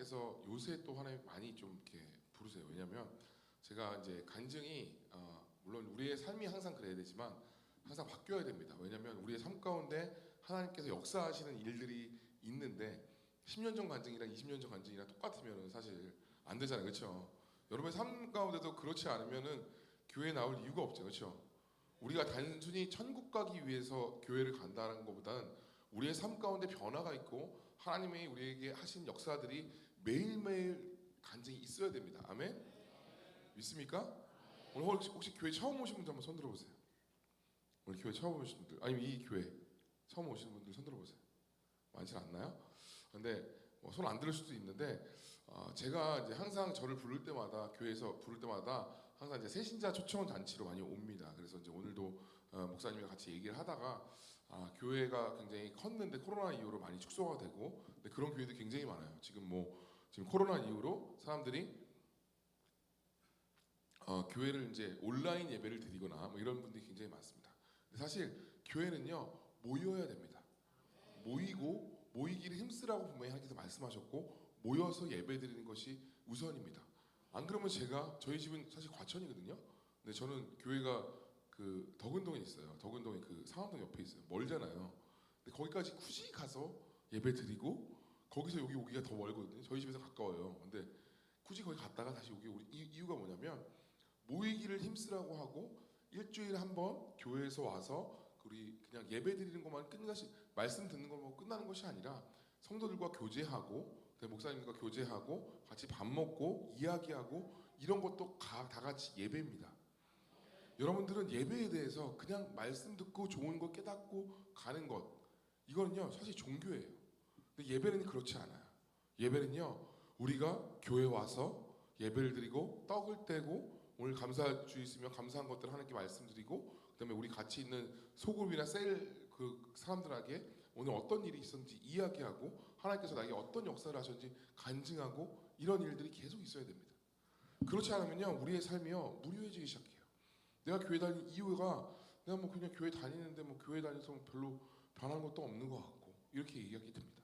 하나님께서 요새 또 하나님 많이 좀 이렇게 부르세요. 왜냐하면 제가 이제 간증이 물론 우리의 삶이 항상 그래야 되지만 항상 바뀌어야 됩니다. 왜냐하면 우리의 삶 가운데 하나님께서 역사하시는 일들이 있는데 10년 전 간증이랑 20년 전 간증이랑 똑같으면 사실 안 되잖아요, 그렇죠? 여러분의 삶 가운데도 그렇지 않으면은 교회에 나올 이유가 없죠, 그렇죠? 우리가 단순히 천국 가기 위해서 교회를 간다는 것보다는 우리의 삶 가운데 변화가 있고 하나님이 우리에게 하신 역사들이 매일매일 간증이 있어야 됩니다. 아멘? 믿습니까? 오늘 혹시 교회 처음 오신 분들 한번 손 들어보세요. 오늘 교회 처음 오신 분들, 아니면 이 교회 처음 오시는 분들 손 들어보세요. 많지 않나요? 근데 손 안 들을 수도 있는데 제가 이제 항상 저를 부를 때마다 교회에서 부를 때마다 항상 이제 새신자 초청 잔치로 많이 옵니다. 그래서 이제 오늘도 목사님과 같이 얘기를 하다가 교회가 굉장히 컸는데 코로나 이후로 많이 축소가 되고 근데 그런 교회도 굉장히 많아요. 지금 코로나 이후로 사람들이 교회를 이제 온라인 예배를 드리거나 뭐 이런 분들이 굉장히 많습니다. 근데 사실 교회는요 모여야 됩니다. 모이기를 힘쓰라고 분명히 하나님께서 말씀하셨고 모여서 예배드리는 것이 우선입니다. 안 그러면 저희 집은 사실 과천이거든요. 근데 저는 교회가 그 덕은동에 있어요. 덕은동에 그 상암동 옆에 있어요. 멀잖아요. 근데 거기까지 굳이 가서 예배드리고 거기서 여기 오기가 더 멀거든요. 저희 집에서 가까워요. 근데 굳이 거기 갔다가 다시 오기 이유가 뭐냐면 모이기를 힘쓰라고 하고 일주일에 한 번 교회에서 와서 우리 그냥 예배 드리는 것만 끝나시 말씀 듣는 것만 끝나는 것이 아니라 성도들과 교제하고 목사님과 교제하고 같이 밥 먹고 이야기하고 이런 것도 다 같이 예배입니다. 여러분들은 예배에 대해서 그냥 말씀 듣고 좋은 거 깨닫고 가는 것 이거는요 사실 종교예요. 근데 예배는 그렇지 않아요. 예배는요 우리가 교회 와서 예배를 드리고 떡을 떼고 오늘 감사주 있으면 감사한 것들을 하나님께 말씀드리고 그다음에 우리 같이 있는 소그룹이나 셀 그 사람들에게 오늘 어떤 일이 있었는지 이야기하고 하나님께서 나에게 어떤 역사를 하셨는지 간증하고 이런 일들이 계속 있어야 됩니다. 그렇지 않으면요 우리의 삶이요 무료해지기 시작해요. 내가 교회 다니는 이유가 내가 뭐 그냥 교회 다니는데 뭐 교회 다녀서 별로 변한 것도 없는 것 같고 이렇게 얘기하게 됩니다.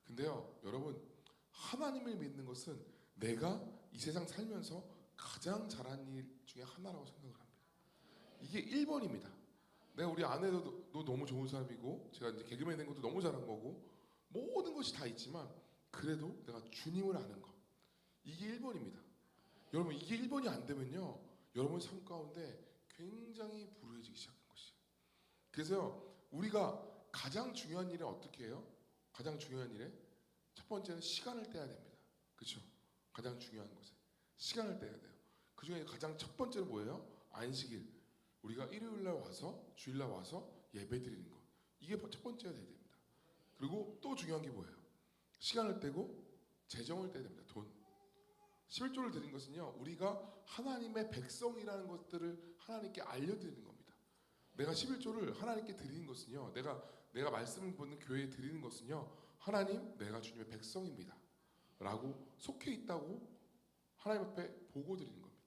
근데요 여러분 하나님을 믿는 것은 내가 이 세상 살면서 가장 잘한 일 중에 하나라고 생각을 합니다. 이게 1번입니다. 내가 우리 아내도 너무 좋은 사람이고 제가 이제 개그맨 된 것도 너무 잘한 거고 모든 것이 다 있지만 그래도 내가 주님을 아는 것 이게 1번입니다. 여러분 이게 1번이 안 되면요 여러분 삶 가운데 굉장히 불우해지기 시작한 것이에요. 그래서 우리가 가장 중요한 일은 어떻게 해요? 가장 중요한 일에 첫 번째는 시간을 떼야 됩니다. 그렇죠? 가장 중요한 것에 시간을 떼야 돼요. 그 중에 가장 첫 번째는 뭐예요? 안식일. 우리가 일요일날 와서 주일날 와서 예배 드리는 것. 이게 첫 번째가 돼야 됩니다. 그리고 또 중요한 게 뭐예요? 시간을 떼고 재정을 떼야 됩니다. 돈. 11조를 드린 것은요. 우리가 하나님의 백성이라는 것들을 하나님께 알려드리는 겁니다. 내가 11조를 하나님께 드리는 것은요. 내가 말씀을 보는 교회에 드리는 것은요. 하나님 내가 주님의 백성입니다. 라고 속해 있다고 하나님 앞에 보고 드리는 겁니다.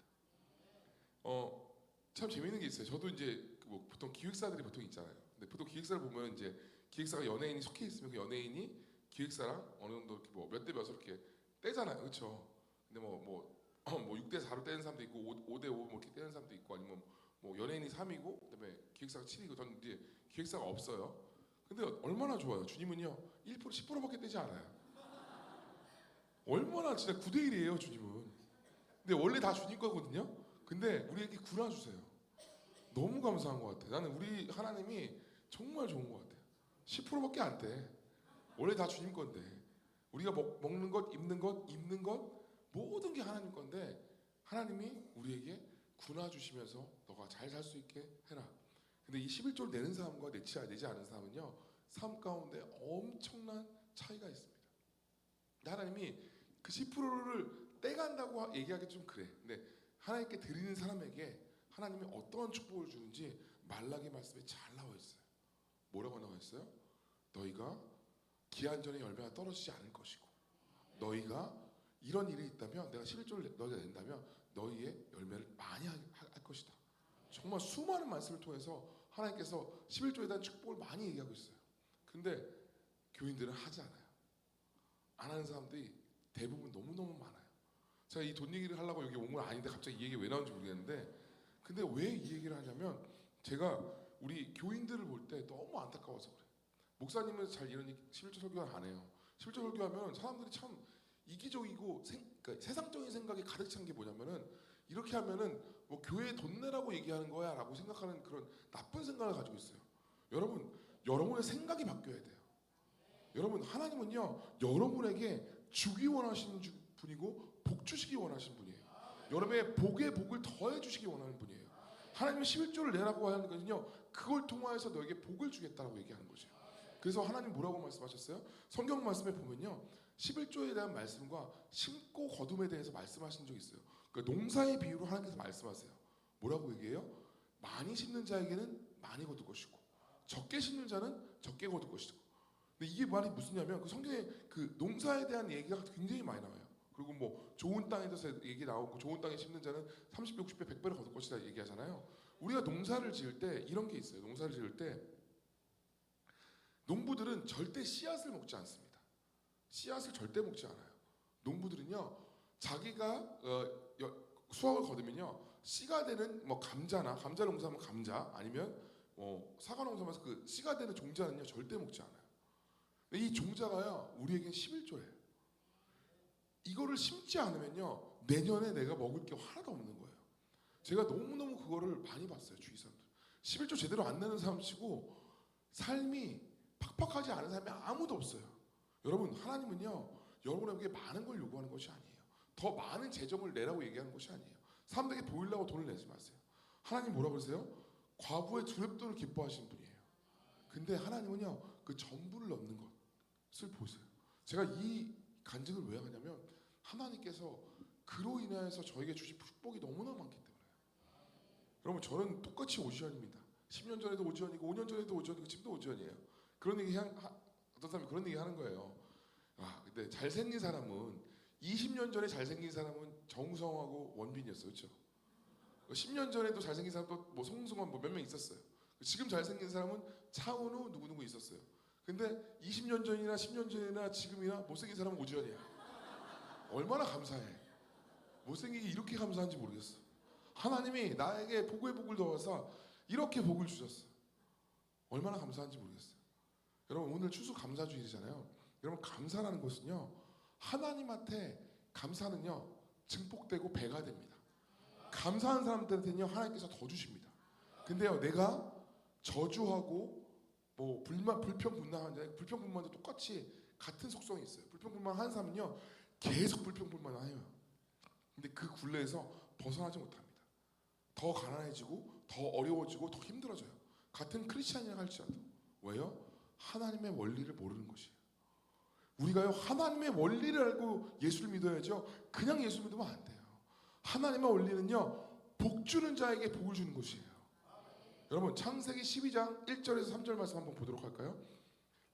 참 재밌는 게 있어요. 저도 이제 뭐 보통 기획사들이 보통 있잖아요. 근데 보통 기획사를 보면 이제 기획사가 연예인이 속해 있으면 그 연예인이 기획사랑 어느 정도 이렇게 뭐 몇 대 몇으로 이렇게 떼잖아요. 그렇죠? 근데 뭐 6대 4로 떼는 사람도 있고 5대 5 뭐 이렇게 떼는 사람도 있고 아니면 뭐 연예인이 3이고 그다음에 기획사가 7이고 저는 이제 기획사가 없어요. 근데 얼마나 좋아요. 주님은요 1% 10%밖에 떼지 않아요. 얼마나 진짜 9대 1이에요 주님은. 근데 원래 다 주님 거거든요. 근데 우리에게 구나 주세요. 너무 감사한 것 같아요. 나는 우리 하나님이 정말 좋은 것 같아요. 10%밖에 안 돼. 원래 다 주님 건데 우리가 먹는 것, 입는 것 모든 게 하나님 건데 하나님이 우리에게 구나 주시면서 너가 잘 살 수 있게 해라. 근데 이 11조를 내는 사람과 내지 않은 사람은요 삶 가운데 엄청난 차이가 있습니다. 하나님이 그 10%를 떼간다고 얘기하기 좀 그래. 근데 하나님께 드리는 사람에게 하나님이 어떠한 축복을 주는지 말라기 말씀에 잘 나와 있어요. 뭐라고 나와 있어요? 너희가 기한 전에 열매가 떨어지지 않을 것이고 너희가 이런 일이 있다면 내가 11조를 너희가 낸다면 너희의 열매를 많이 할 것이다. 정말 수많은 말씀을 통해서 하나님께서 11조에 대한 축복을 많이 얘기하고 있어요. 근데 교인들은 하지 않아요. 안 하는 사람들이 대부분 너무너무 많아요. 제가 이 돈 얘기를 하려고 여기 온 건 아닌데 갑자기 이 얘기 왜 나온지 모르겠는데, 근데 왜 이 얘기를 하냐면 제가 우리 교인들을 볼 때 너무 안타까워서 그래요. 목사님은 잘 이런 11조 설교를 안 해요. 11조 설교하면 사람들이 참 이기적이고 그러니까 세상적인 생각이 가득 찬 게 뭐냐면은, 이렇게 하면은 뭐 교회에 돈 내라고 얘기하는 거야 라고 생각하는 그런 나쁜 생각을 가지고 있어요. 여러분의 생각이 바뀌어야 돼요. 여러분, 하나님은요 여러분에게 주기 원하시는 분이고 복 주시기 원하시는 분이에요. 여러분의 복에 복을 더해 주시기 원하는 분이에요. 하나님은 11조를 내라고 하는 것은요, 그걸 통하여서 너에게 복을 주겠다라고 얘기하는 거죠. 그래서 하나님 뭐라고 말씀하셨어요? 성경 말씀에 보면요, 11조에 대한 말씀과 심고 거둠에 대해서 말씀하신 적이 있어요. 그러니까 농사의 비유로 하나님께서 말씀하세요. 뭐라고 얘기해요? 많이 심는 자에게는 많이 거둘 것이고 적게 심는 자는 적게 거둘 것이고. 근데 이게 말이 무슨냐면, 그 성경에 그 농사에 대한 얘기가 굉장히 많이 나와요. 그리고 뭐 좋은 땅에 대해서 얘기 나오고, 좋은 땅에 심는 자는 30배, 60배, 100배를 거둘 것이다 얘기하잖아요. 우리가 농사를 지을 때 이런 게 있어요. 농사를 지을 때 농부들은 절대 씨앗을 먹지 않습니다. 씨앗을 절대 먹지 않아요. 농부들은요, 자기가 수확을 거두면요, 씨가 되는 뭐 감자 농사하면 감자, 아니면 사과 농사하면서 그 씨가 되는 종자는요 절대 먹지 않아요. 이 종자가요 우리에겐 11조예요. 이거를 심지 않으면요 내년에 내가 먹을 게 하나도 없는 거예요. 제가 너무너무 그거를 많이 봤어요. 주위 사람들 11조 제대로 안 내는 사람 치고 삶이 팍팍하지 않은 사람이 아무도 없어요. 여러분, 하나님은요 여러분에게 많은 걸 요구하는 것이 아니에요. 더 많은 재정을 내라고 얘기하는 것이 아니에요. 사람들에게 보이려고 돈을 내지 마세요. 하나님 뭐라 그러세요? 과부의 두렵도를 기뻐하시는 분이에요. 근데 하나님은요 그 전부를 넣는 것을 보세요. 제가 이 간증을 왜 하냐면, 하나님께서 그로 인하여서 저에게 주신 축복이 너무나 많기 때문에. 여러분, 저는 똑같이 오지연입니다. 10년 전에도 오지연이고 5년 전에도 오지연이고 지금도 오지연이에요. 그런 얘기 어떤 사람이 그런 얘기 하는 거예요. 근데 잘생긴 사람은 20년 전에 잘생긴 사람은 정우성하고 원빈이었어요. 그렇죠? 10년 전에도 잘생긴 사람도 뭐 송승헌 뭐 몇 명 있었어요. 지금 잘생긴 사람은 차은우 누구누구 있었어요. 근데 20년 전이나 10년 전이나 지금이나 못생긴 사람은 오지연이야. 얼마나 감사해. 못생기기 이렇게 감사한지 모르겠어. 하나님이 나에게 복의 복을 더해서 이렇게 복을 주셨어. 얼마나 감사한지 모르겠어요. 여러분, 오늘 추수 감사주일이잖아요. 여러분, 감사라는 것은요 하나님한테, 감사는요 증폭되고 배가 됩니다. 감사한 사람들한테는요 하나님께서 더 주십니다. 근데요 내가 저주하고 뭐 불평불만하는 자에 불평불만도 똑같이 같은 속성이 있어요. 불평불만하는 사람은요 계속 불평불만해요. 근데 그 굴레에서 벗어나지 못합니다. 더 가난해지고 더 어려워지고 더 힘들어져요. 같은 크리스찬이라 할지라도. 왜요? 하나님의 원리를 모르는 것이에요. 우리가요 하나님의 원리를 알고 예수를 믿어야죠. 그냥 예수 믿으면 안 돼요. 하나님의 원리는요 복 주는 자에게 복을 주는 것이에요. 여러분, 창세기 12장 1절에서 3절 말씀 한번 보도록 할까요?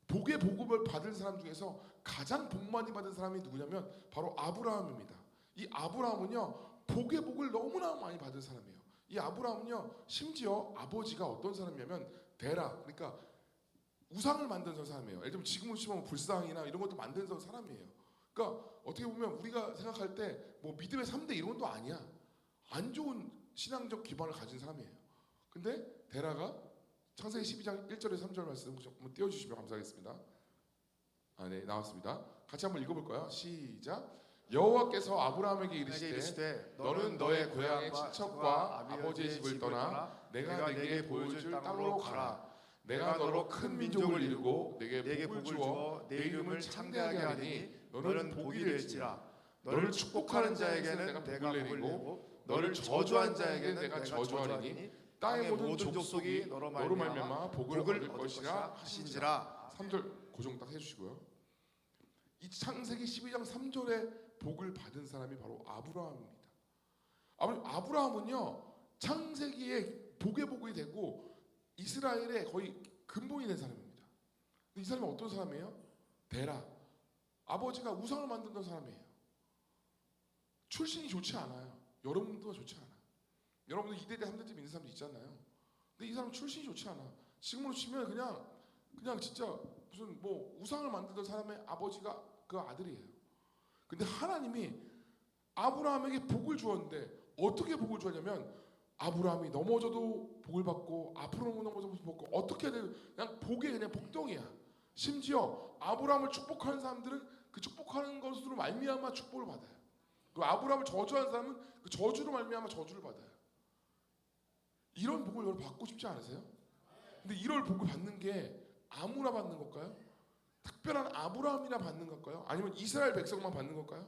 복의 복을 받은 사람 중에서 가장 복 많이 받은 사람이 누구냐면 바로 아브라함입니다. 이 아브라함은요 복의 복을 너무나 많이 받은 사람이에요. 이 아브라함은요 심지어 아버지가 어떤 사람이냐면 데라, 그러니까 우상을 만든 사람이에요. 예를 들면 지금으로 치면 불상이나 이런 것도 만든 사람이에요. 그러니까 어떻게 보면 우리가 생각할 때 뭐 믿음의 3대 이런 것도 아니야. 안 좋은 신앙적 기반을 가진 사람이에요. 근데 데라가 창세기 12장 1절에서 3절 말씀 한번 띄워주시면 감사하겠습니다. 네, 나왔습니다. 같이 한번 읽어볼까요? 시작. 여호와께서 아브라함에게 이르시되 너는 너의 고향의 친척과 아버지의 집을 떠나 내가 네게 보여줄 땅으로 가라. 내가 너로 큰 민족을 이루고 내게 복을 주어 내 이름을 창대하게 하리니 너는 복이 될지라. 너를 축복하는 자에게는 내가 복을 내리고 너를 저주한 자에게는 내가 저주하리니 땅의 모든 족속이 너로 말미암아 복을 얻을 것이라 하신지라. 3절 고정 딱 해주시고요. 이 창세기 12장 3절에 복을 받은 사람이 바로 아브라함입니다. 아브라함은요 창세기에 복의 복이 되고 이스라엘의 거의 근본이 된 사람입니다. 근데 이 사람이 어떤 사람이에요? 데라, 아버지가 우상을 만들던 사람이에요. 출신이 좋지 않아요. 여러분도 좋지 않아요. 여러분도 2대대 3대째 믿는 사람도 있잖아요. 근데 이 사람 출신이 좋지 않아. 지금으로 치면 그냥 진짜 무슨 뭐 우상을 만들던 사람의 아버지가 그 아들이에요. 근데 하나님이 아브라함에게 복을 주었는데 어떻게 복을 주었냐면 아브라함이 넘어져도 복을 받고 앞으로 넘어져도 복을 받고 어떻게 해야 돼? 그냥 복에 그냥 복덩이야. 심지어 아브라함을 축복하는 사람들은 그 축복하는 것으로 말미암아 축복을 받아요. 그 아브라함을 저주하는 사람은 그 저주로 말미암아 저주를 받아요. 이런 복을 여러분 받고 싶지 않으세요? 근데 이런 복을 받는 게 아무나 받는 걸까요? 특별한 아브라함이나 받는 걸까요? 아니면 이스라엘 백성만 받는 걸까요?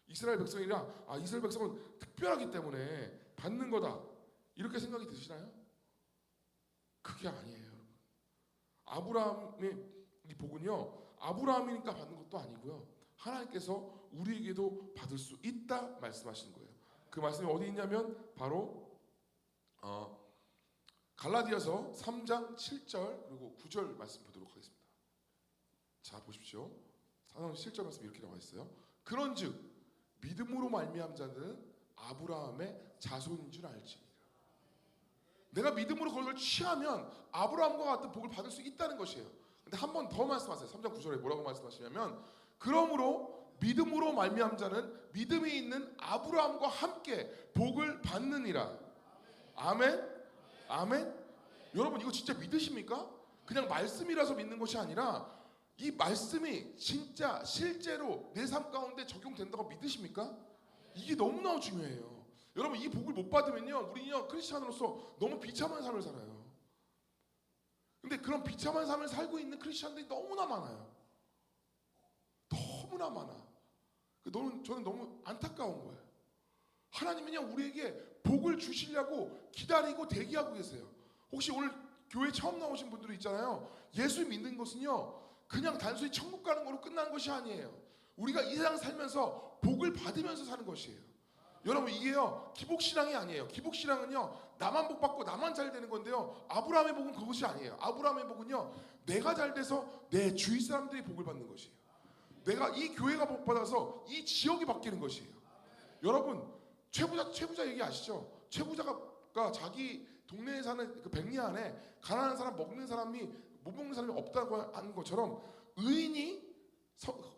이스라엘 백성이라 이스라엘 백성은 특별하기 때문에 받는 거다 이렇게 생각이 드시나요? 그게 아니에요, 여러분. 아브라함의 이 복은요 아브라함이니까 받는 것도 아니고요 하나님께서 우리에게도 받을 수 있다 말씀하시는 거예요. 그 말씀이 어디 있냐면 바로 갈라디아서 3장 7절 그리고 9절 말씀 보도록 하겠습니다. 자 보십시오. 3장 7절 말씀 이렇게 나와 있어요. 그런즉 믿음으로 말미암은 자는 아브라함의 자손인 줄 알지니라. 내가 믿음으로 그걸 취하면 아브라함과 같은 복을 받을 수 있다는 것이에요. 근데 한 번 더 말씀하세요. 3장 9절에 뭐라고 말씀하시냐면 그러므로 믿음으로 말미암은 자는 믿음이 있는 아브라함과 함께 복을 받느니라. 아멘. 아멘. 여러분 이거 진짜 믿으십니까? 그냥 말씀이라서 믿는 것이 아니라 이 말씀이 진짜 실제로 내 삶 가운데 적용된다고 믿으십니까? 이게 너무나 중요해요. 여러분 이 복을 못 받으면요 우리는요 크리스찬으로서 너무 비참한 삶을 살아요. 근데 그런 비참한 삶을 살고 있는 크리스찬들이 너무나 많아요. 너무나 많아. 저는 너무 안타까운 거예요. 하나님은요 우리에게 복을 주시려고 기다리고 대기하고 계세요. 혹시 오늘 교회 처음 나오신 분들이 있잖아요. 예수 믿는 것은요 그냥 단순히 천국 가는 거로 끝난 것이 아니에요. 우리가 이 세상 살면서 복을 받으면서 사는 것이에요. 여러분 이게요 기복신앙이 아니에요. 기복신앙은요 나만 복 받고 나만 잘 되는 건데요 아브라함의 복은 그것이 아니에요. 아브라함의 복은요 내가 잘 돼서 내 주위 사람들이 복을 받는 것이에요. 내가 이 교회가 복 받아서 이 지역이 바뀌는 것이에요. 여러분 최부자 얘기 아시죠? 최부자가 자기 동네에 사는 그 백리 안에 가난한 사람 먹는 사람이 못 먹는 사람이 없다고 하는 것처럼 의인이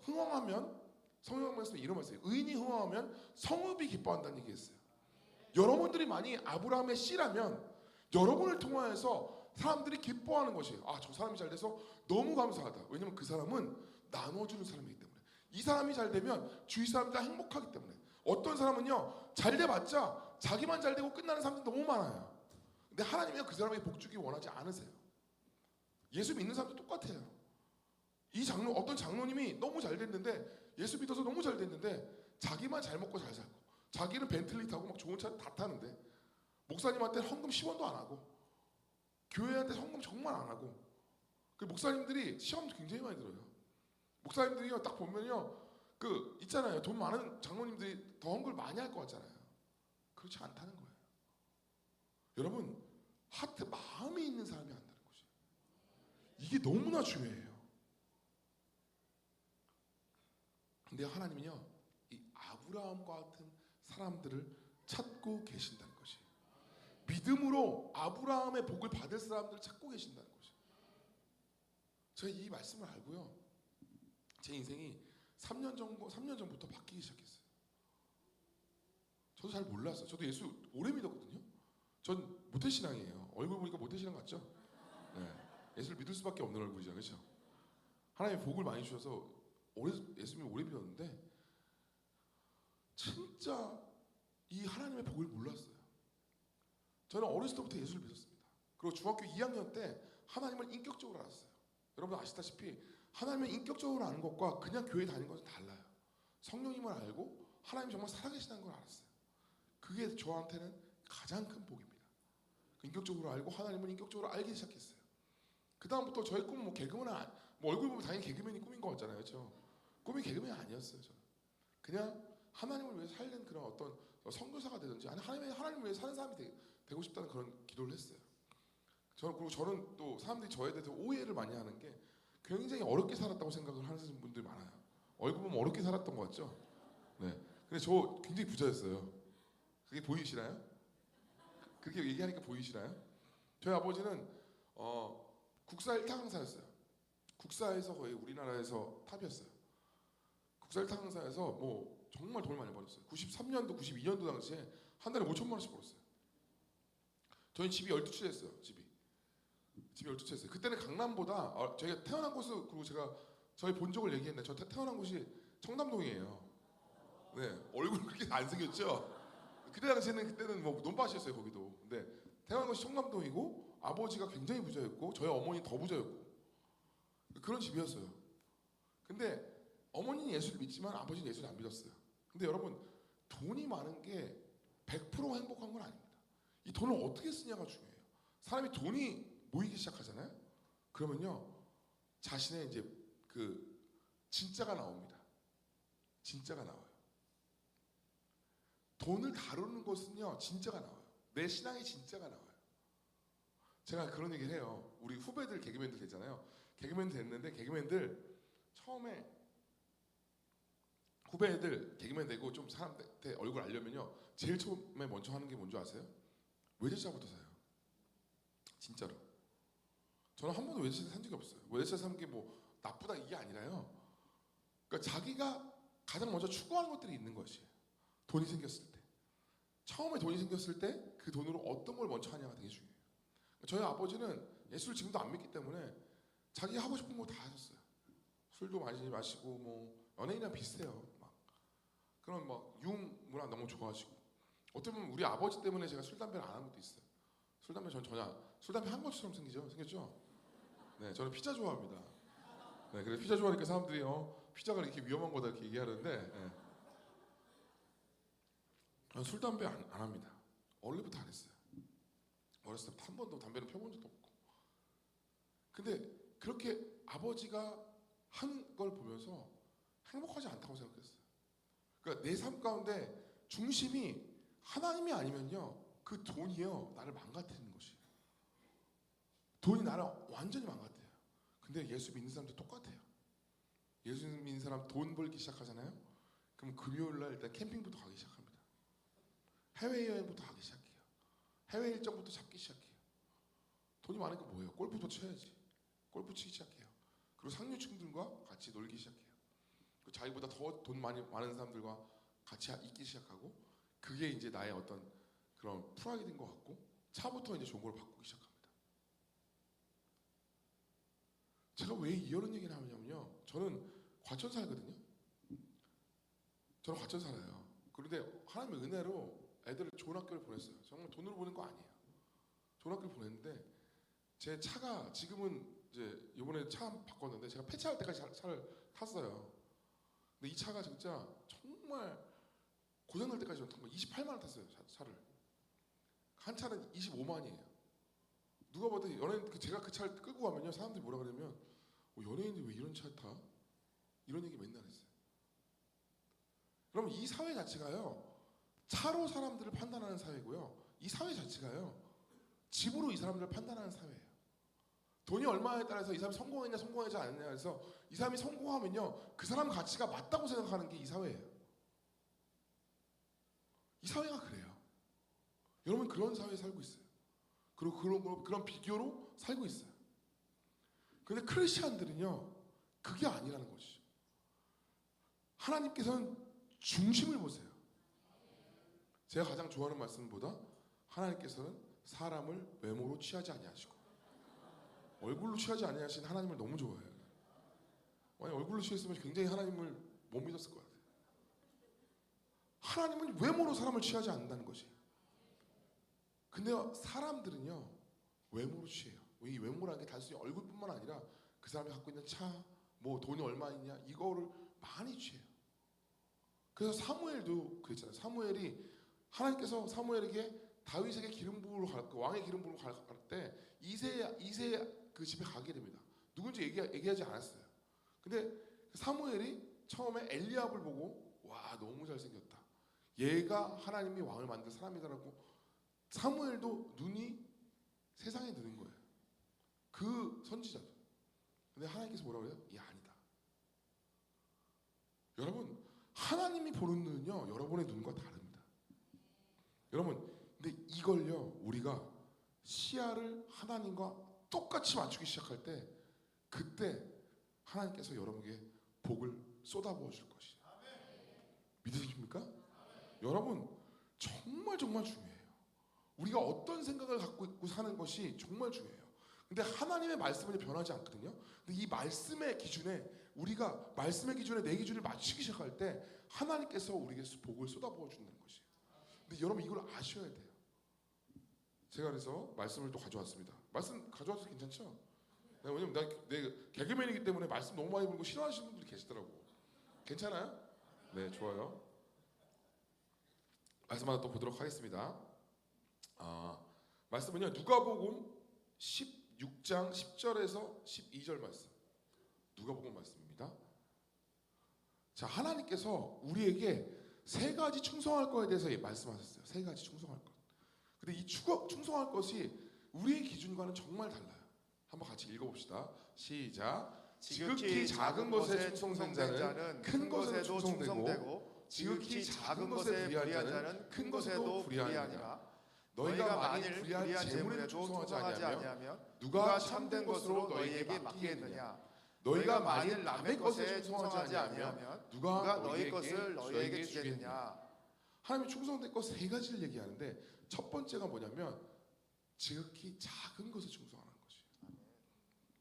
흥왕하면 성경 말씀에 이런 말씀이에요. 의인이 흥왕하면 성읍이 기뻐한다는 얘기였어요. 여러분들이 만약 아브라함의 씨라면 여러분을 통하여서 사람들이 기뻐하는 것이에요. 저 사람이 잘 돼서 너무 감사하다. 왜냐면 그 사람은 나눠주는 사람이기 때문에. 이 사람이 잘 되면 주위 사람들 다 행복하기 때문에. 어떤 사람은요 잘 돼봤자 자기만 잘 되고 끝나는 사람들이 너무 많아요. 근데 하나님은 그 사람에게 복 주기 원하지 않으세요. 예수 믿는 사람도 똑같아요. 어떤 장로님이 너무 잘 됐는데 예수 믿어서 너무 잘 됐는데 자기만 잘 먹고 잘 살고 자기는 벤틀리 타고 막 좋은 차 다 타는데 목사님한테 헌금 10원도 안 하고 교회한테 헌금 정말 안 하고 그 목사님들이 시험 굉장히 많이 들어요. 목사님들이요 딱 보면요 그 있잖아요 돈 많은 장로님들이 더 헌금을 많이 할 것 같잖아요. 그렇지 않다는 거예요. 여러분 하트 마음이 있는 사람이 한다는 거죠. 이게 너무나 중요해요. 근데 하나님은요 이 아브라함과 같은 사람들을 찾고 계신다는 것이에요. 믿음으로 아브라함의 복을 받을 사람들을 찾고 계신다는 것이에요. 제가 이 말씀을 알고요 제 인생이 3년 전부터 바뀌기 시작했어요. 저도 잘 몰랐어요. 저도 예수 오래 믿었거든요. 전 모태신앙이에요. 얼굴 보니까 모태신앙 같죠? 네. 예수를 믿을 수밖에 없는 얼굴이죠, 그렇죠? 하나님의 복을 많이 주셔서 예수님이 오래 믿었는데 진짜 이 하나님의 복을 몰랐어요. 저는 어렸을 때부터 예수를 믿었습니다. 그리고 중학교 2학년 때 하나님을 인격적으로 알았어요. 여러분 아시다시피 하나님을 인격적으로 아는 것과 그냥 교회 다니는 것은 달라요. 성령님을 알고 하나님 정말 살아계시다는 걸 알았어요. 그게 저한테는 가장 큰 복입니다. 인격적으로 알고 하나님을 인격적으로 알기 시작했어요. 그 다음부터 저의 꿈은 뭐 개그맨 뭐 얼굴 보면 당연히 개그맨이 꿈인 것 같잖아요, 그렇죠? 꿈이 개그맨이 아니었어요. 저는 그냥 하나님을 위해서 살는 그런 어떤 선교사가 되든지 아니 하나님을 위해서 사는 사람이 되고 싶다는 그런 기도를 했어요. 저는 또 사람들이 저에 대해서 오해를 많이 하는 게 굉장히 어렵게 살았다고 생각을 하는 분들이 많아요. 얼굴 보면 어렵게 살았던 것 같죠? 네. 근데 저 굉장히 부자였어요. 그게 보이시나요? 그렇게 얘기하니까 보이시나요? 저희 아버지는 국사 1타 강사였어요. 국사에서 거의 우리나라에서 탑이었어요. 국살탕사에서 뭐 정말 돈을 많이 벌었어요. 93년도, 92년도 당시에 한 달에 5천만 원씩 벌었어요. 저희 집이 12채 했어요. 집이 12채 했어요. 그때는 강남보다 저희가 태어난 곳은, 그리고 제가 저희 본 적을 얘기했는데 저 태어난 곳이 청담동이에요. 네, 얼굴 그렇게 안 생겼죠? 그때는 뭐 논밭이었어요 거기도. 근데 태어난 곳이 청담동이고 아버지가 굉장히 부자였고 저희 어머니 더 부자였고 그런 집이었어요. 근데 어머니는 예수를 믿지만 아버지는 예수를 안 믿었어요. 근데 여러분, 돈이 많은 게 100% 행복한 건 아닙니다. 이 돈을 어떻게 쓰냐가 중요해요. 사람이 돈이 모이기 시작하잖아요. 그러면요, 자신의 이제 그 진짜가 나옵니다. 진짜가 나와요. 돈을 다루는 것은요, 진짜가 나와요. 내 신앙의 진짜가 나와요. 제가 그런 얘기를 해요. 우리 후배들 개그맨들 됐잖아요. 개그맨들 됐는데 개그맨들 처음에 후배들 개그맨 되고 좀 사람한테 얼굴 알려면요, 제일 처음에 먼저 하는 게 뭔지 아세요? 외제차부터 사요. 진짜로. 저는 한 번도 외제차 산 적이 없어요. 외제차 사는 게 뭐 나쁘다 이게 아니라요. 그러니까 자기가 가장 먼저 추구하는 것들이 있는 것이에요. 돈이 생겼을 때. 처음에 돈이 생겼을 때 그 돈으로 어떤 걸 먼저 하냐가 되게 중요해요. 저희 아버지는 예수를 지금도 안 믿기 때문에 자기 하고 싶은 거 다 하셨어요. 술도 많이 마시고 뭐 연예인이랑 비슷해요. 막 그런 막 유흥문화 너무 좋아하시고, 어떻게 보면 우리 아버지 때문에 제가 술 담배를 안 한 것도 있어요. 술 담배 전 전혀 술 담배 한 것처럼 생겼죠? 네, 저는 피자 좋아합니다. 네, 그래서 피자 좋아하니까 사람들이 피자가 이렇게 위험한 거다 이렇게 얘기하는데, 네. 저는 술 담배 안 합니다. 어릴부터 안 했어요. 어렸을 때부터 한 번도 담배를 펴본 적도 없고. 근데 그렇게 아버지가 한 걸 보면서 행복하지 않다고 생각했어요. 그러니까 내 삶 가운데 중심이 하나님이 아니면요, 그 돈이요 나를 망가뜨리는 것이에요. 돈이 나를 완전히 망가뜨려요. 근데 예수 믿는 사람도 똑같아요. 예수 믿는 사람 돈 벌기 시작하잖아요. 그럼 금요일날 일단 캠핑부터 가기 시작합니다. 해외여행부터 가기 시작해요. 해외 일정부터 잡기 시작해요. 돈이 많으니까 뭐예요? 골프도 쳐야지. 골프 치기 시작해요. 그리고 상류층들과 같이 놀기 시작해요. 자기보다 더 돈 많은 사람들과 같이 있기 시작하고, 그게 이제 나의 어떤 그런 프락이 된 것 같고, 차부터 이제 좋은 걸 바꾸기 시작합니다. 제가 왜 이런 얘기를 하냐면요, 저는 과천 살거든요. 저는 과천 살아요. 그런데 하나님의 은혜로 애들을 좋은 학교를 보냈어요. 정말 돈으로 보낸 거 아니에요. 좋은 학교를 보냈는데 제 차가 지금은 이제 이번에 차 바꿨는데 제가 폐차할 때까지 차를 탔어요. 근데 이 차가 진짜 정말 고장날 때까지 탔던 거 28만 원 탔어요. 차를. 한 차는 25만이에요. 누가 봐도 연예인, 제가 그 차를 끌고 가면요, 사람들이 뭐라 그러냐면 연예인이 왜 이런 차 타? 이런 얘기 맨날 했어요. 그럼 이 사회 자체가요, 차로 사람들을 판단하는 사회고요, 이 사회 자체가요, 집으로 이 사람들을 판단하는 사회예요. 돈이 얼마에 따라서 이 사람이 성공했냐 성공하지 않느냐 해서, 이 사람이 성공하면요 그 사람 가치가 맞다고 생각하는 게 이 사회예요. 이 사회가 그래요. 여러분, 그런 사회에 살고 있어요. 그리고 그런 비교로 살고 있어요. 그런데 크리스찬들은요 그게 아니라는 것이죠. 하나님께서는 중심을 보세요. 제가 가장 좋아하는 말씀보다 하나님께서는 사람을 외모로 취하지 아니하시고 얼굴로 취하지 아니하신 하나님을 너무 좋아해요. 만약 얼굴로 취했으면 굉장히 하나님을 못 믿었을 것 같아요. 하나님은 외모로 사람을 취하지 않는다는 것이. 근데 사람들은요 외모로 취해요. 이 외모라는 게 단순히 얼굴뿐만 아니라 그 사람이 갖고 있는 차, 뭐 돈이 얼마 있냐, 이거를 많이 취해요. 그래서 사무엘도 그랬잖아요. 사무엘이 하나님께서 사무엘에게 다윗에게 기름 부으러 갈 때, 왕의 기름 부으러 갈 때 이세 그 집에 가게 됩니다. 누군지 얘기하지 않았어요. 근데 사무엘이 처음에 엘리압을 보고 와, 너무 잘생겼다, 얘가 하나님이 왕을 만든 사람이다라고 사무엘도 눈이 세상에 드는 거예요. 그 선지자도. 근데 하나님께서 뭐라고 해요? 얘 아니다. 여러분, 하나님이 보는 눈은요 여러분의 눈과 다릅니다. 여러분, 근데 이걸요 우리가 시야를 하나님과 똑같이 맞추기 시작할 때, 그때 하나님께서 여러분에게 복을 쏟아부어 줄 것이다. 믿으십니까? 여러분 정말 정말 중요해요. 우리가 어떤 생각을 갖고 있고 사는 것이 정말 중요해요. 근데 하나님의 말씀은 변하지 않거든요. 근데 이 말씀의 기준에 우리가 말씀의 기준에 내 기준을 맞추기 시작할 때 하나님께서 우리에게 복을 쏟아부어 준다는 것이에요. 근데 여러분 이걸 아셔야 돼요. 제가 그래서 말씀을 또 가져왔습니다. 말씀 가져와서 괜찮죠? 왜냐면 내 개그맨이기 때문에 말씀 너무 많이 부르고 싫어하시는 분들이 계시더라고. 괜찮아요? 네, 좋아요. 말씀 하나 또 보도록 하겠습니다. 말씀은요 누가복음 16장 10절에서 12절 말씀. 누가복음 말씀입니다. 자, 하나님께서 우리에게 세 가지 충성할 거에 대해서 말씀하셨어요. 세 가지 충성할 것. 근데 이 충성할 것이 우리의 기준과는 정말 달라요. 한번 같이 읽어봅시다. 시작. 지극히 작은 것에 충성된 자는 큰 것에도 충성되고 지극히 작은 것에 불의한 자는 큰 것에도 불의하니라. 너희가 만일 불의한 재물에 충성하지 아니하면 누가 참된 것으로 너희에게 맡기겠느냐. 너희가 만일 남의 것에 충성하지 아니하면 누가 너희 것을 너희에게 주겠느냐. 하나님이 충성될 것 세 가지를 얘기하는데 첫 번째가 뭐냐면 지극히 작은 것에 충성하는 것이에요.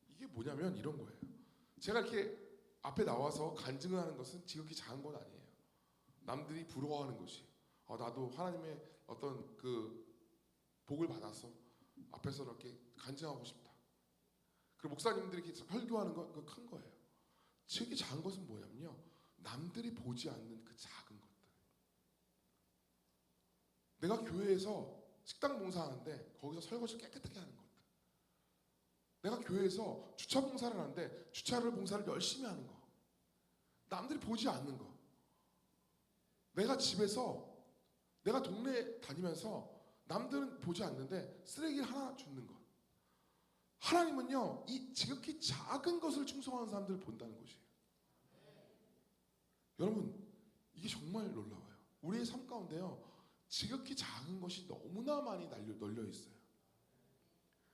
이게 뭐냐면 이런 거예요. 제가 이렇게 앞에 나와서 간증을 하는 것은 지극히 작은 건 아니에요. 남들이 부러워하는 것이 나도 하나님의 어떤 그 복을 받아서 앞에서 이렇게 간증하고 싶다. 그리고 목사님들이 이렇게 설교하는 건 그거 큰 거예요. 지극히 작은 것은 뭐냐면요. 남들이 보지 않는 그 작은 것들. 내가 교회에서 식당 봉사하는데 거기서 설거지 깨끗하게 하는 것들. 내가 교회에서 주차 봉사를 하는데 주차를 봉사를 열심히 하는 거. 남들이 보지 않는 거. 내가 집에서 내가 동네 다니면서 남들은 보지 않는데 쓰레기 하나 줍는 것. 하나님은요 이 지극히 작은 것을 충성하는 사람들을 본다는 것이에요. 여러분 이게 정말 놀라워요. 우리의 삶 가운데요 지극히 작은 것이 너무나 많이 널려 있어요.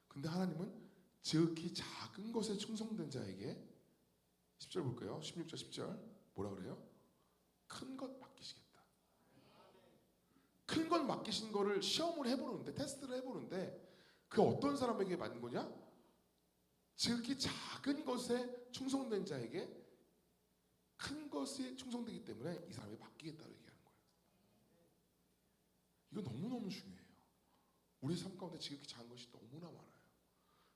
근데 하나님은 지극히 작은 것에 충성된 자에게 10절 볼까요? 16절 10절 뭐라 그래요? 큰 것 맡기시겠다. 큰 것 맡기신 거를 시험을 해보는데 테스트를 해보는데 그 어떤 사람에게 맞는 거냐? 지극히 작은 것에 충성된 자에게 큰 것에 충성되기 때문에 이 사람이 맡기겠다고 얘기하는 거예요. 이거 너무너무 중요해요. 우리 삶 가운데 지극히 작은 것이 너무나 많아요.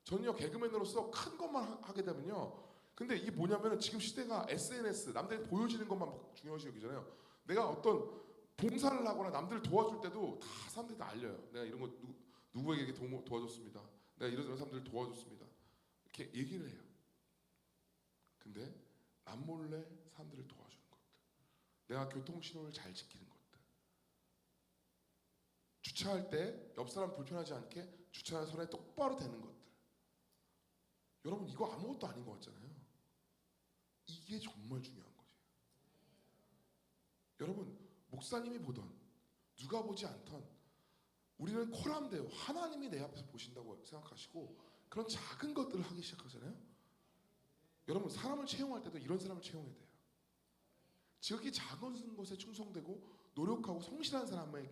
저는요 개그맨으로서 큰 것만 하게 되면요 근데 이게 뭐냐면 지금 시대가 SNS 남들이 보여지는 것만 중요시 여기잖아요. 내가 어떤 봉사를 하거나 남들을 도와줄 때도 다 사람들이 다 알려요. 내가 이런 거 누구에게 도와줬습니다. 내가 이런 사람들을 도와줬습니다. 이렇게 얘기를 해요. 근데 남몰래 사람들을 도와주는 것들, 내가 교통신호를 잘 지키는 것들, 주차할 때 옆 사람 불편하지 않게 주차선에 똑바로 대는 것들. 여러분 이거 아무것도 아닌 것 같잖아요. 이게 정말 중요한 거죠. 여러분 목사님이 보던 누가 보지 않던 우리는 코람데요. 하나님이 내 앞에서 보신다고 생각하시고 그런 작은 것들을 하기 시작하잖아요. 여러분 사람을 채용할 때도 이런 사람을 채용해야 돼요. 지극히 작은 것에 충성되고 노력하고 성실한 사람의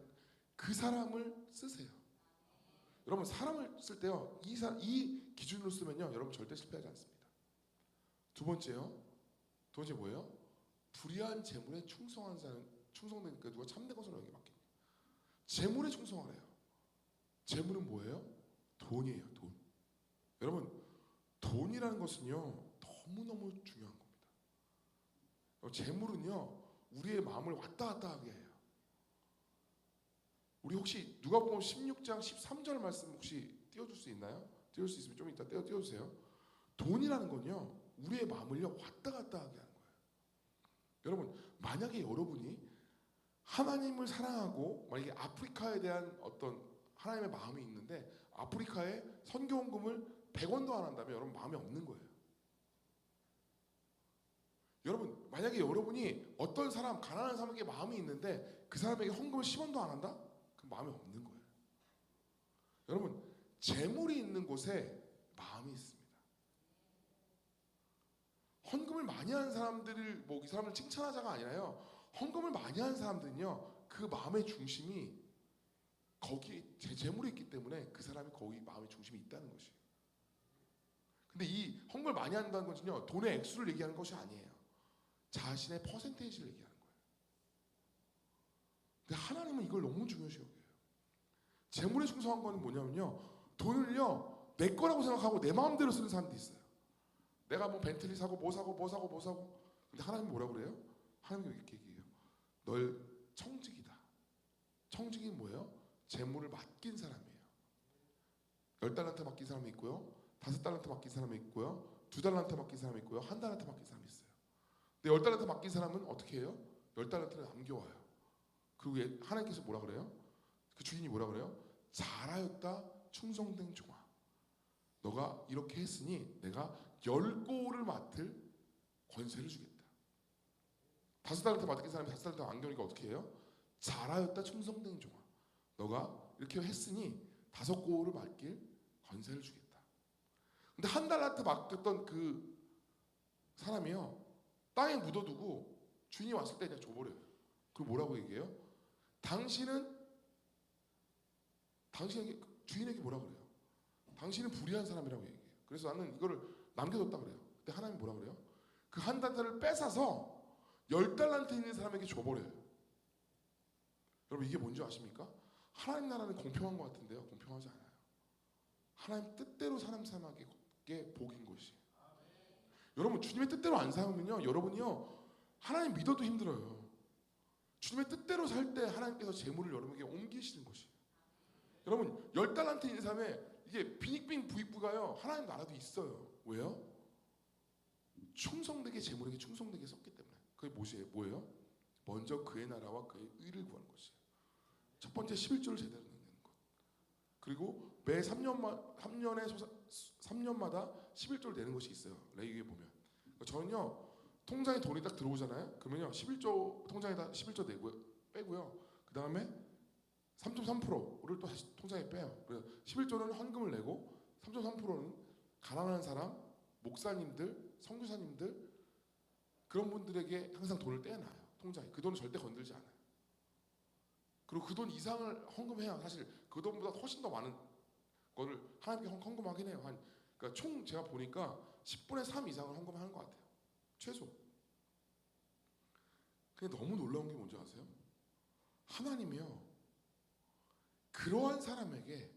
그 사람을 쓰세요. 여러분 사람을 쓸 때요 이 기준으로 쓰면요 여러분 절대 실패하지 않습니다. 두 번째요. 두 번째 뭐예요? 불의한 재물에 충성되니까 누가 참된 것으로 여기 맡깁니다. 재물에 충성하래요. 재물은 뭐예요? 돈이에요. 돈. 여러분 돈이라는 것은요 너무너무 중요한 겁니다. 재물은요 우리의 마음을 왔다 갔다 하게 해요. 우리 혹시 누가복음 16장 13절 말씀 혹시 띄워줄 수 있나요? 띄울 수 있으면 좀 이따 띄워주세요. 돈이라는 건요 우리의 마음을요 왔다 갔다 하게 하는 거예요. 여러분 만약에 여러분이 하나님을 사랑하고 만약에 아프리카에 대한 어떤 하나님의 마음이 있는데 아프리카에 선교헌금을 100원도 안 한다면 여러분 마음이 없는 거예요. 여러분 만약에 여러분이 어떤 사람 가난한 사람에게 마음이 있는데 그 사람에게 헌금을 10원도 안 한다? 그 마음이 없는 거예요. 여러분 재물이 있는 곳에 마음이 있습니다. 헌금을 많이 하는 사람들을 뭐 이 사람을 칭찬하자가 아니라요. 헌금을 많이 하는 사람들은요, 그 마음의 중심이 거기에 재물이 있기 때문에 그 사람이 거기 마음의 중심이 있다는 것이에요. 근데 이 헌금을 많이 한다는 것은요, 돈의 액수를 얘기하는 것이 아니에요. 자신의 퍼센테이지를 얘기하는 거예요. 근데 하나님은 이걸 너무 중요시 여겨요. 재물에 충성한 거는 뭐냐면요, 돈을요 내 거라고 생각하고 내 마음대로 쓰는 사람도 있어요. 내가 뭐 벤틀리 사고 뭐 사고 뭐 사고 뭐 사고. 근데 하나님은 뭐라고 그래요? 하나님은 이렇게 얘기해요. 널 청직이다. 청직이 뭐예요? 재물을 맡긴 사람이에요. 10달란트 맡긴 사람이 있고요, 5달란트 맡긴 사람이 있고요, 2달란트 맡긴 사람이 있고요, 1달란트 맡긴 사람이 있어요. 근데 10달란트 맡긴 사람은 어떻게 해요? 10달란트를 남겨와요. 그리고 하나님께서 뭐라 그래요? 그 주인이 뭐라 그래요? 잘하였다 충성된 종아, 너가 이렇게 했으니 내가 10고를 맡을 권세를 주겠다. 5달란트 맡긴 사람이 5달란트 안겨니까 어떻게 해요? 잘하였다 충성된 종아, 너가 이렇게 했으니 5고를 맡길 권세를 주겠다. 근데 1달란트 맡겼던 그 사람이요, 땅에 묻어두고 주인이 왔을 때 그냥 줘버려요. 그리고 뭐라고 얘기해요? 당신에게, 주인에게 뭐라 그래요? 당신은 불의한 사람이라고 얘기해요. 그래서 나는 이거를 남겨뒀다 그래요. 근데 하나님이 뭐라 그래요? 그 1달란트를 뺏어서 10달란트 있는 사람에게 줘버려요. 여러분, 이게 뭔지 아십니까? 하나님 나라는 공평한 것 같은데요, 공평하지 않아요. 하나님 뜻대로 사람에게 복인 것이. 여러분, 주님의 뜻대로 안 살면요, 여러분이요 하나님 믿어도 힘들어요. 주님의 뜻대로 살 때 하나님께서 재물을 여러분에게 옮기시는 것이. 여러분, 10달란트 있는 사람에 이게 빈익빈 부익부가요 하나님 나라도 있어요. 왜요? 충성되게 재물에게 충성되게 썼기 때문에. 그게 뭐예요? 먼저 그의 나라와 그의 의를 구하는 것이에요. 첫 번째 11조를 제대로 내는 것. 그리고 매 3년마다 11조를 내는 것이 있어요. 레위기에 보면. 저는요, 통장에 돈이 딱 들어오잖아요. 그러면요 11조 통장에다 11조 내고요, 빼고요. 그 다음에 3.3%를 또 다시 통장에 빼요. 그래서 11조는 헌금을 내고 3.3%는 가난한 사람, 목사님들, 선교사님들, 그런 분들에게 항상 돈을 떼놔요. 통장에. 그 돈은 절대 건들지 않아요. 그리고 그 돈 이상을 헌금해야 사실 그 돈보다 훨씬 더 많은 거를 하나님께 헌금하긴 해요. 그러니까 총 제가 보니까 10분의 3 이상을 헌금하는 것 같아요. 최소. 근데 너무 놀라운 게 뭔지 아세요? 하나님이요, 그러한 사람에게,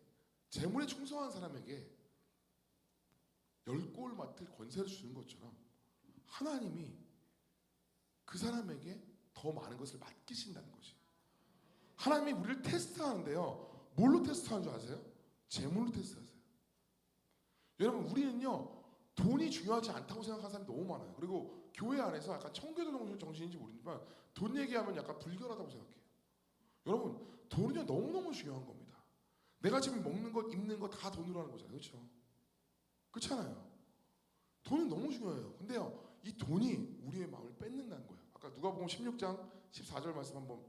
재물에 충성한 사람에게 10골 맡을 권세를 주는 것처럼 하나님이 그 사람에게 더 많은 것을 맡기신다는 것이. 하나님이 우리를 테스트하는데요, 뭘로 테스트하는 줄 아세요? 재물로 테스트하세요. 여러분, 우리는요 돈이 중요하지 않다고 생각하는 사람이 너무 많아요. 그리고 교회 안에서 약간 청교도 정신인지 모르지만 돈 얘기하면 약간 불결하다고 생각해요. 여러분, 돈은요 너무너무 중요한 겁니다. 내가 지금 먹는 것, 입는 것 다 돈으로 하는 거잖아요. 그렇죠? 그렇잖아요. 돈은 너무 중요해요. 근데요, 이 돈이 우리의 마음을 뺏는다는 거예요. 아까 누가복음 16장 14절 말씀 한번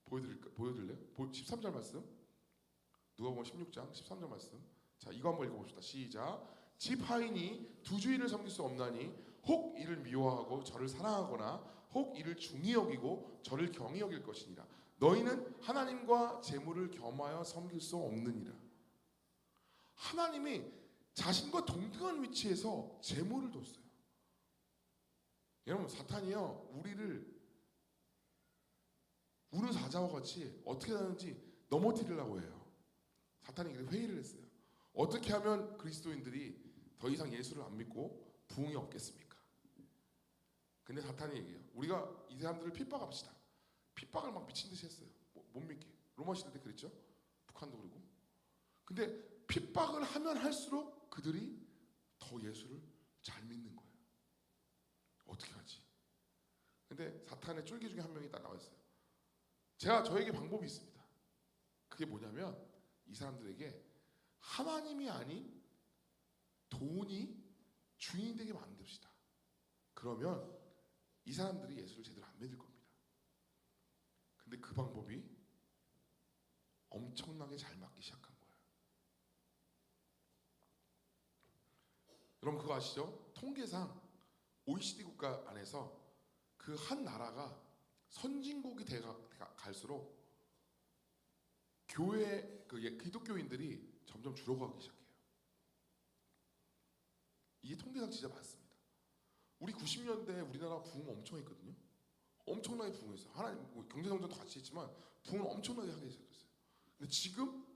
보여드릴래요? 13절 말씀. 누가복음 16장 13절 말씀. 자, 이거 한번 읽어봅시다. 시작. 집 하인이 두 주인을 섬길 수 없나니 혹 이를 미워하고 저를 사랑하거나 혹 이를 중히 여기고 저를 경히 여길 것이니라. 너희는 하나님과 재물을 겸하여 섬길 수 없느니라. 하나님이 자신과 동등한 위치에서 재물을 뒀어요. 여러분, 사탄이요 우리를 우는 사자와 같이 어떻게 하는지 넘어뜨리려고 해요. 사탄이 회의를 했어요. 어떻게 하면 그리스도인들이 더 이상 예수를 안 믿고 부흥이 없겠습니까? 근데 사탄이 얘기해요. 우리가 이 사람들을 핍박합시다. 핍박을 막 미친 듯이 했어요. 못 믿게. 로마 시대 때 그랬죠. 북한도 그러고. 근데 핍박을 하면 할수록 그들이 더 예수를 잘 믿는 거예요. 어떻게 하지? 근데 사탄의 쫄기 중에 한 명이 딱 나와 있어요. 저에게 방법이 있습니다. 그게 뭐냐면 이 사람들에게 하나님이 아닌 돈이 주인이 되게 만듭시다. 그러면 이 사람들이 예수를 제대로 안 믿을 겁니다. 근데 그 방법이 엄청나게 잘 맞기 시작한 거예요. 여러분, 그거 아시죠? 통계상 OECD 국가 안에서 그 한 나라가 선진국이 갈수록 교회 기독교인들이 점점 줄어가기 시작해요. 이게 통계상 진짜 많습니다. 우리 90년대 우리나라 부흥 엄청 했거든요. 엄청나게 부흥했어요. 하나님 경제 성장도 같이 했지만 부흥을 엄청나게 하게 시작했어요. 근데 지금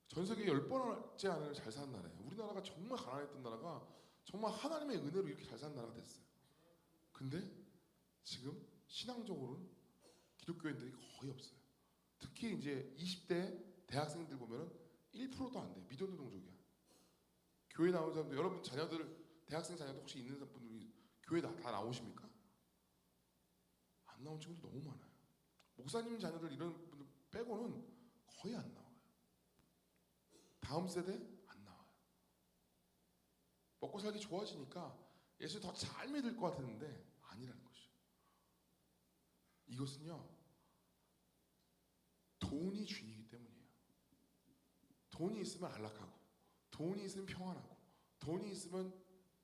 전 세계 10번째 안에는 잘 사는 나라예요. 우리나라가 정말 가난했던 나라가 정말 하나님의 은혜로 이렇게 잘 사는 나라가 됐어요. 근데 지금 신앙적으로는 기독교인들이 거의 없어요. 특히 이제 20대 대학생들 보면은 1%도 안 돼요. 미전노 동족이야. 교회 나오는 사람들, 여러분 자녀들 대학생 자녀들 혹시 있는 분들이 교회 다 나오십니까? 안 나온 친구들 너무 많아요. 목사님 자녀들 이런 분들 빼고는 거의 안 나와요. 다음 세대 안 나와요. 먹고 살기 좋아지니까 예수 더 잘 믿을 것 같았는데 아니라는 것이죠. 이것은요, 돈이 주인이기 때문이에요. 돈이 있으면 안락하고, 돈이 있으면 평안하고, 돈이 있으면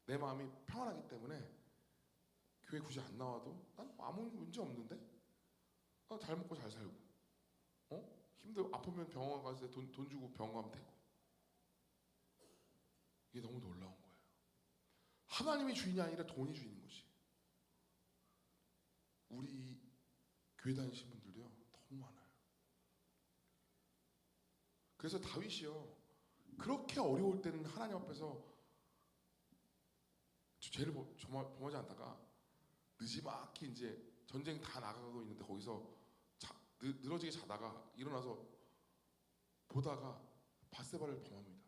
내 마음이 평안하기 때문에 교회 굳이 안 나와도 난 아무 문제 없는데? 잘 먹고 잘 살고, 아프면 병원 가서 돈 주고 병원 가면 되고. 이게 너무 놀라운 거예요. 하나님이 주인이 아니라 돈이 주인인 것이. 우리 교회 다니시는 분들도요 너무 많아요. 그래서 다윗이요 그렇게 어려울 때는 하나님 앞에서 죄를 범하지 않다가 느지막이 이제 전쟁 다 나가고 있는데 거기서 늘어지게 자다가 일어나서 보다가 밧세바를 범합니다.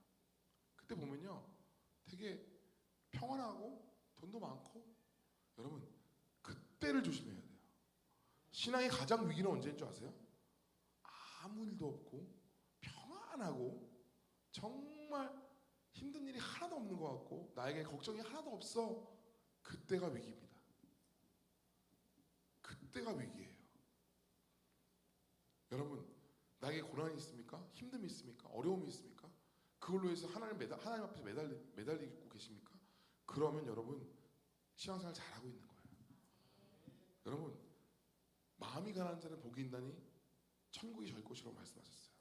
그때 보면요 되게 평안하고 돈도 많고, 여러분 그때를 조심해야 돼요. 신앙의 가장 위기는 언제인 줄 아세요? 아무 일도 없고 평안하고 정말 힘든 일이 하나도 없는 것 같고 나에게 걱정이 하나도 없어. 그때가 위기입니다. 그때가 위기예요. 여러분 나에게 고난이 있습니까? 힘듦이 있습니까? 어려움이 있습니까? 그걸로 해서 하나님 앞에서 매달리고 계십니까? 그러면 여러분 신앙생활 잘하고 있는 거예요. 여러분 마음이 가난한 자는 복이 있나니 천국이 저희 것이라고 말씀하셨어요.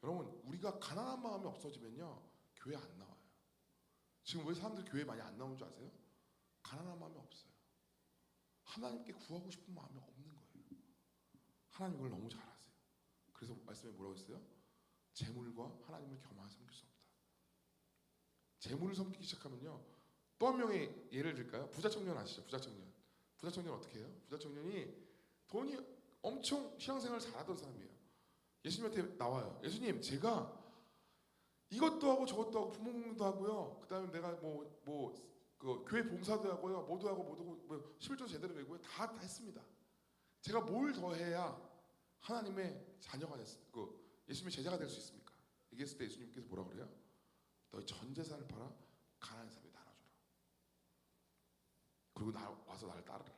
여러분 우리가 가난한 마음이 없어지면요 교회 안 나와요. 지금 왜 사람들 교회 많이 안 나오는 줄 아세요? 가난한 마음이 없어요. 하나님께 구하고 싶은 마음이 없는 거예요. 하나님 이걸 너무 잘 아세요. 그래서 말씀에 뭐라고 했어요? 재물과 하나님을 겸하여 섬길 수 없다. 재물을 섬기기 시작하면요 또 한 명의 예를 들까요? 부자 청년 아시죠? 부자 청년 어떻게 해요? 부자 청년이 돈이 엄청 신앙생활을 잘하던 사람이에요. 예수님한테 나와요. 예수님 제가 이것도 하고 저것도 하고 부모 공부도 하고요. 그 다음에 내가 그 교회 봉사도 하고요. 뭐도 하고 11조 제대로 내고요. 다 했습니다. 제가 뭘 더 해야 하나님의 자녀가 예수님의 제자가 될 수 있습니까? 얘기했을 때 예수님께서 뭐라 그래요? 너희 전 재산을 팔아 가난한 사람에 나눠줘라. 그리고 와서 나를 따르라.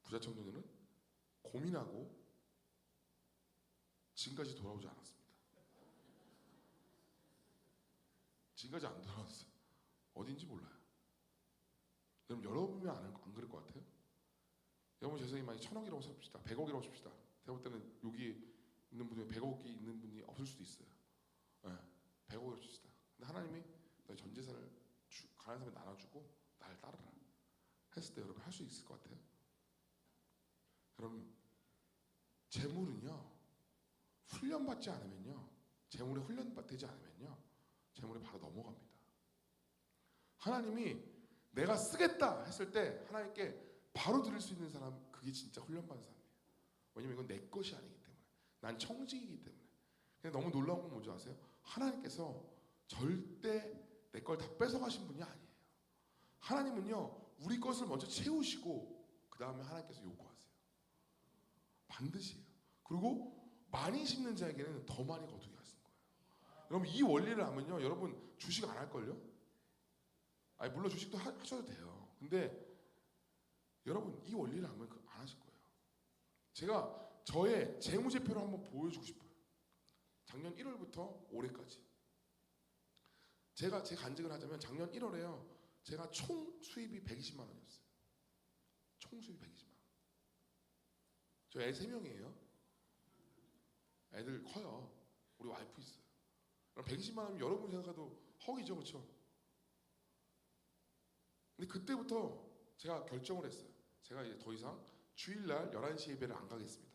부자 청년은 고민하고 지금까지 돌아오지 않았습니다. 지금까지 안 돌아왔어요. 어딘지 몰라요. 여러분 여러분이 안 그럴 것 같아요? 여러분 재산이 만약 1000억이라고 삽시다. 100억이라고 칩시다. 제가 볼 때는 여기 있는 분이 100억이 있는 분이 없을 수도 있어요. 네, 100억이라고 칩시다. 근데 하나님이 너희 전 재산을 가난한 사람에 나눠주고 날 따르라 했을 때 여러분 할 수 있을 것 같아요? 여러분 재물은요 훈련받지 않으면요, 재물에 훈련되지 않으면요 재물에 바로 넘어갑니다. 하나님이 내가 쓰겠다 했을 때 하나님께 바로 드릴 수 있는 사람, 그게 진짜 훈련받은 사람이에요. 왜냐면 이건 내 것이 아니기 때문에, 난 청직이기 때문에. 근데 너무 놀라운 건 뭔지 아세요? 하나님께서 절대 내 걸 다 뺏어가신 분이 아니에요. 하나님은요 우리 것을 먼저 채우시고 그 다음에 하나님께서 요구하세요. 반드시요. 그리고 많이 심는 자에게는 더 많이 거두게 하시는 거예요. 여러분 이 원리를 하면요 여러분 주식 안 할걸요? 아니 물론 주식도 하셔도 돼요. 근데 여러분 이 원리를 하면 안 하실 거예요. 제가 저의 재무제표를 한번 보여주고 싶어요. 작년 1월부터 올해까지 제가 제 간증을 하자면 작년 1월에요 제가 총 수입이 120만 원이었어요. 총 수입 120만 원. 저 애 3명이에요. 애들 커요. 우리 와이프 있어요. 그럼 120만 원이면 여러분 생각해도 헉이죠, 그렇죠? 근데 그때부터 제가 결정을 했어요. 제가 이제 더 이상 주일날 11시 예배를 안 가겠습니다.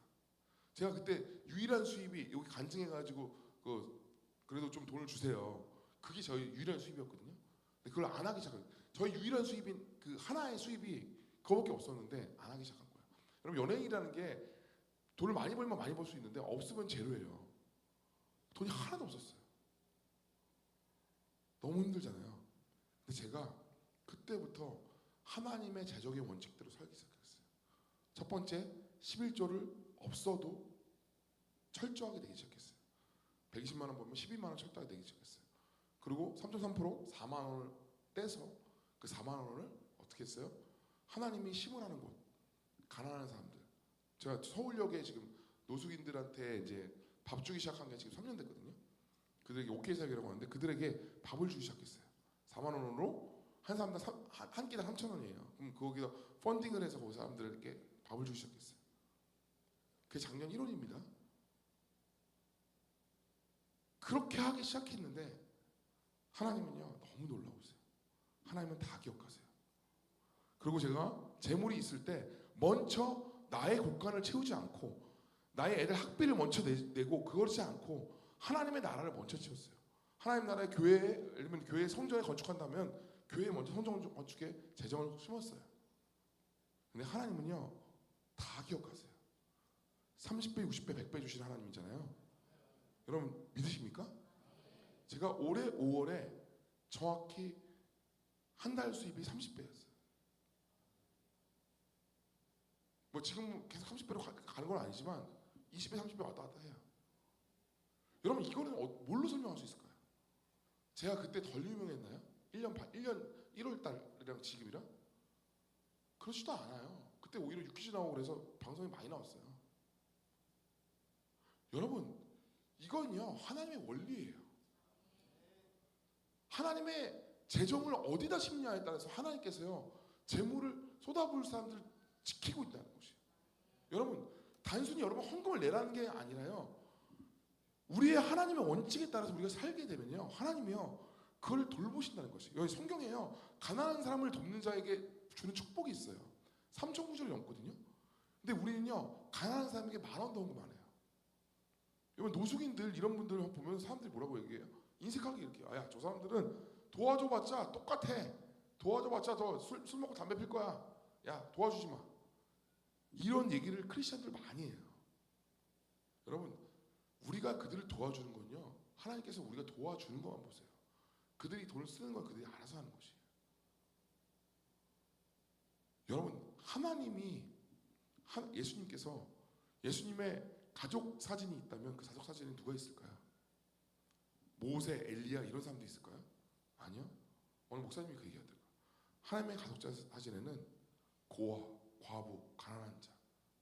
제가 그때 유일한 수입이 여기 간증해가지고 그래도 좀 돈을 주세요. 그게 저희 유일한 수입이었거든요. 근데 그걸 안 하기 시작해요. 저희 유일한 수입인 그 하나의 수입이 그거밖에 없었는데 안 하기 시작한 거예요. 여러분 연예인이라는 게 돈을 많이 벌면 많이 벌 수 있는데 없으면 제로예요. 돈이 하나도 없었어요. 너무 힘들잖아요. 근데 제가 그때부터 하나님의 재정의 원칙대로 살기 시작했어요. 첫 번째, 11조를 없어도 철저하게 내기 시작했어요. 120만 원 벌면 12만 원 철저하게 내기 시작했어요. 그리고 3.3% 4만 원을 떼서 그 4만 원을 어떻게 했어요? 하나님이 심으라는 곳, 가난한 사람들. 제가 서울역에 지금 노숙인들한테 이제 밥 주기 시작한 게 지금 3년 됐거든요. 그들에게 오케이 사역이라고 하는데 그들에게 밥을 주기 시작했어요. 4만 원으로 한 사람당 한 끼당 3,000원이에요. 그럼 거기서 펀딩을 해서 그 사람들에게 밥을 주기 시작했어요. 그게 작년 1월입니다. 그렇게 하기 시작했는데 하나님은요 너무 놀라우세요. 하나님은 다 기억하세요. 그리고 제가 재물이 있을 때 먼저 나의 곳간을 채우지 않고 나의 애들 학비를 먼저 내고 그러지 않고 하나님의 나라를 먼저 채웠어요. 하나님 나라의 교회에 예를 들면 교회 성전을 건축한다면 교회에 먼저 성전 건축에 재정을 심었어요. 근데 하나님은요 다 기억하세요. 30배, 60배, 100배 주신 하나님이잖아요. 여러분 믿으십니까? 제가 올해 5월에 정확히 한 달 수입이 30배였어요. 뭐 지금 계속 30배로 가는 건 아니지만 20배, 30배 왔다 갔다 해요. 여러분 이거는 뭘로 설명할 수 있을까요? 제가 그때 덜 유명했나요? 1년 1월 달이랑 지금이랑? 그렇지도 않아요. 그때 오히려 유퀴즈 나오고 그래서 방송이 많이 나왔어요. 여러분 이건요 하나님의 원리예요. 하나님의 재정을 어디다 심냐에 따라서 하나님께서요 재물을 쏟아부을 사람들을 지키고 있다는 것이에요. 여러분 단순히 여러분 헌금을 내라는 게 아니라요 우리의 하나님의 원칙에 따라서 우리가 살게 되면요 하나님이요 그걸 돌보신다는 것이에요. 여기 성경에요 가난한 사람을 돕는 자에게 주는 축복이 있어요. 3,000구절이 넘거든요. 근데 우리는요 가난한 사람에게 10,000원 헌금 안 해요. 여러분 노숙인들 이런 분들 보면 사람들이 뭐라고 얘기해요? 인색하게 이렇게 야 저 사람들은 도와줘봤자 똑같아. 도와줘봤자 더 술 먹고 담배 필 거야. 야 도와주지 마. 이런 얘기를 크리스천들 많이 해요. 여러분 우리가 그들을 도와주는 건요 하나님께서 우리가 도와주는 것만 보세요. 그들이 돈을 쓰는 건 그들이 알아서 하는 것이에요. 여러분 하나님이 예수님께서 예수님의 가족 사진이 있다면 그 가족 사진에 누가 있을까요? 모세, 엘리야 이런 사람도 있을까요? 아니요. 오늘 목사님이 그 얘기하더라고요. 하나님의 가족 사진에는 고아, 과부, 가난한 자,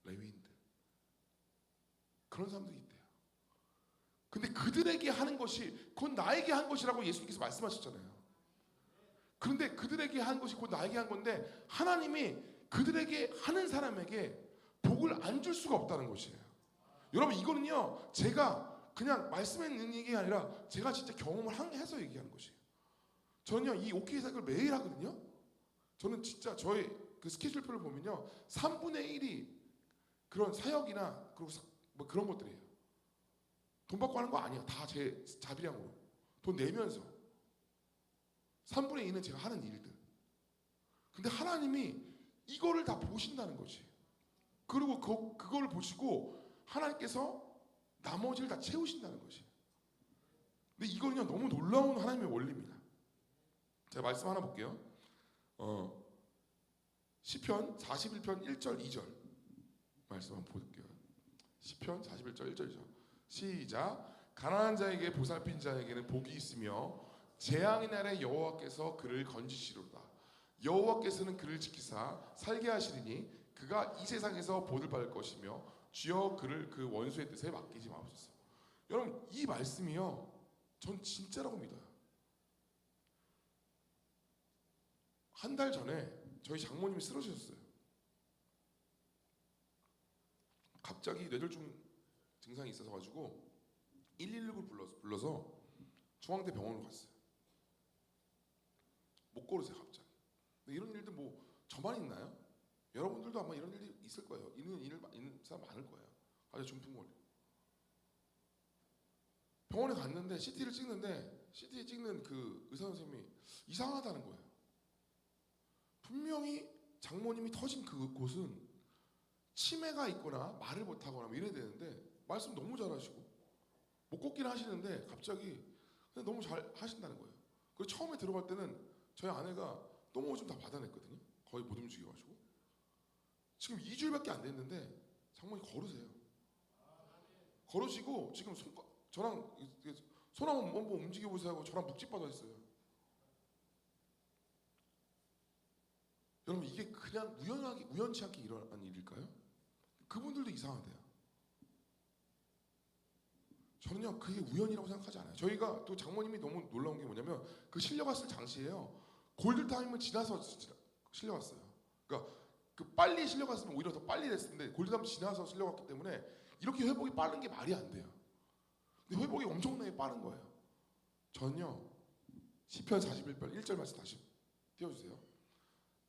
레위인들 그런 사람들이 있대요. 근데 그들에게 하는 것이 곧 나에게 한 것이라고 예수님께서 말씀하셨잖아요. 그런데 그들에게 한 것이 곧 나에게 한 건데 하나님이 그들에게 하는 사람에게 복을 안 줄 수가 없다는 것이에요. 여러분 이거는요 제가 그냥 말씀에 있는 얘기가 아니라 제가 진짜 경험을 해서 얘기하는 것이에요. 저는요 이 오케이 사역을 매일 하거든요. 저는 진짜 저의 그 스케줄표를 보면요 3분의 1이 그런 사역이나 그리고 뭐 그런 것들이에요. 돈 받고 하는 거 아니야. 다 제 자비량으로 돈 내면서 3분의 2는 제가 하는 일들. 근데 하나님이 이거를 다 보신다는 거지. 그리고 그걸 보시고 하나님께서 나머지를 다 채우신다는 것이. 근데 이거는요 너무 놀라운 하나님의 원리입니다. 제가 말씀 하나 볼게요. 시편 41편 1절 2절 말씀 한번 볼게요. 시편 41절 1절 2절 시작. 가난한 자에게 보살핀 자에게는 복이 있으며 재앙의 날에 여호와께서 그를 건지시로다. 여호와께서는 그를 지키사 살게 하시리니 그가 이 세상에서 복을 받을 것이며 주여 그를 그 원수의 뜻에 맡기지 마옵소서. 여러분 이 말씀이요 전 진짜라고 믿어요. 한 달 전에 저희 장모님이 쓰러지셨어요. 갑자기 뇌졸중 증상이 있어서 가지고 119를 불러서 중앙대 병원으로 갔어요. 못 걸으세요 갑자기. 근데 이런 일들 뭐 저만 있나요? 여러분들도 아마 이런 일이 있을 거예요. 있는 사람 많을 거예요. 아주 중풍머리. 병원에 갔는데 CT를 찍는데 CT 찍는 그 의사 선생님이 이상하다는 거예요. 분명히 장모님이 터진 그곳은 치매가 있거나 말을 못하거나 뭐 이래야 되는데 말씀 너무 잘하시고 못 걷기는 하시는데 갑자기 그냥 너무 잘 하신다는 거예요. 그리고 처음에 들어갈 때는 저희 아내가 똥 오줌 다 받아냈거든요. 거의 못 움직여가지고 지금 2주일밖에 안 됐는데 장모님 걸으세요. 걸으시고 지금 저랑 손 한번 움직여보세요 하고 저랑 묵직받아 있어요. 여러분 이게 그냥 우연치 않게 일어난 일일까요? 그분들도 이상하대요. 저는요 그게 우연이라고 생각하지 않아요. 저희가 또 장모님이 너무 놀라운 게 뭐냐면 그 실려갔을 당시에요 골든타임을 지나서 실려갔어요. 그러니까 그 빨리 실려갔으면 오히려 더 빨리 됐을 텐데 골든타임 지나서 실려갔기 때문에 이렇게 회복이 빠른 게 말이 안 돼요. 근데 회복이 엄청나게 빠른 거예요. 전요 시편 41편 1절 말씀 다시 띄워주세요.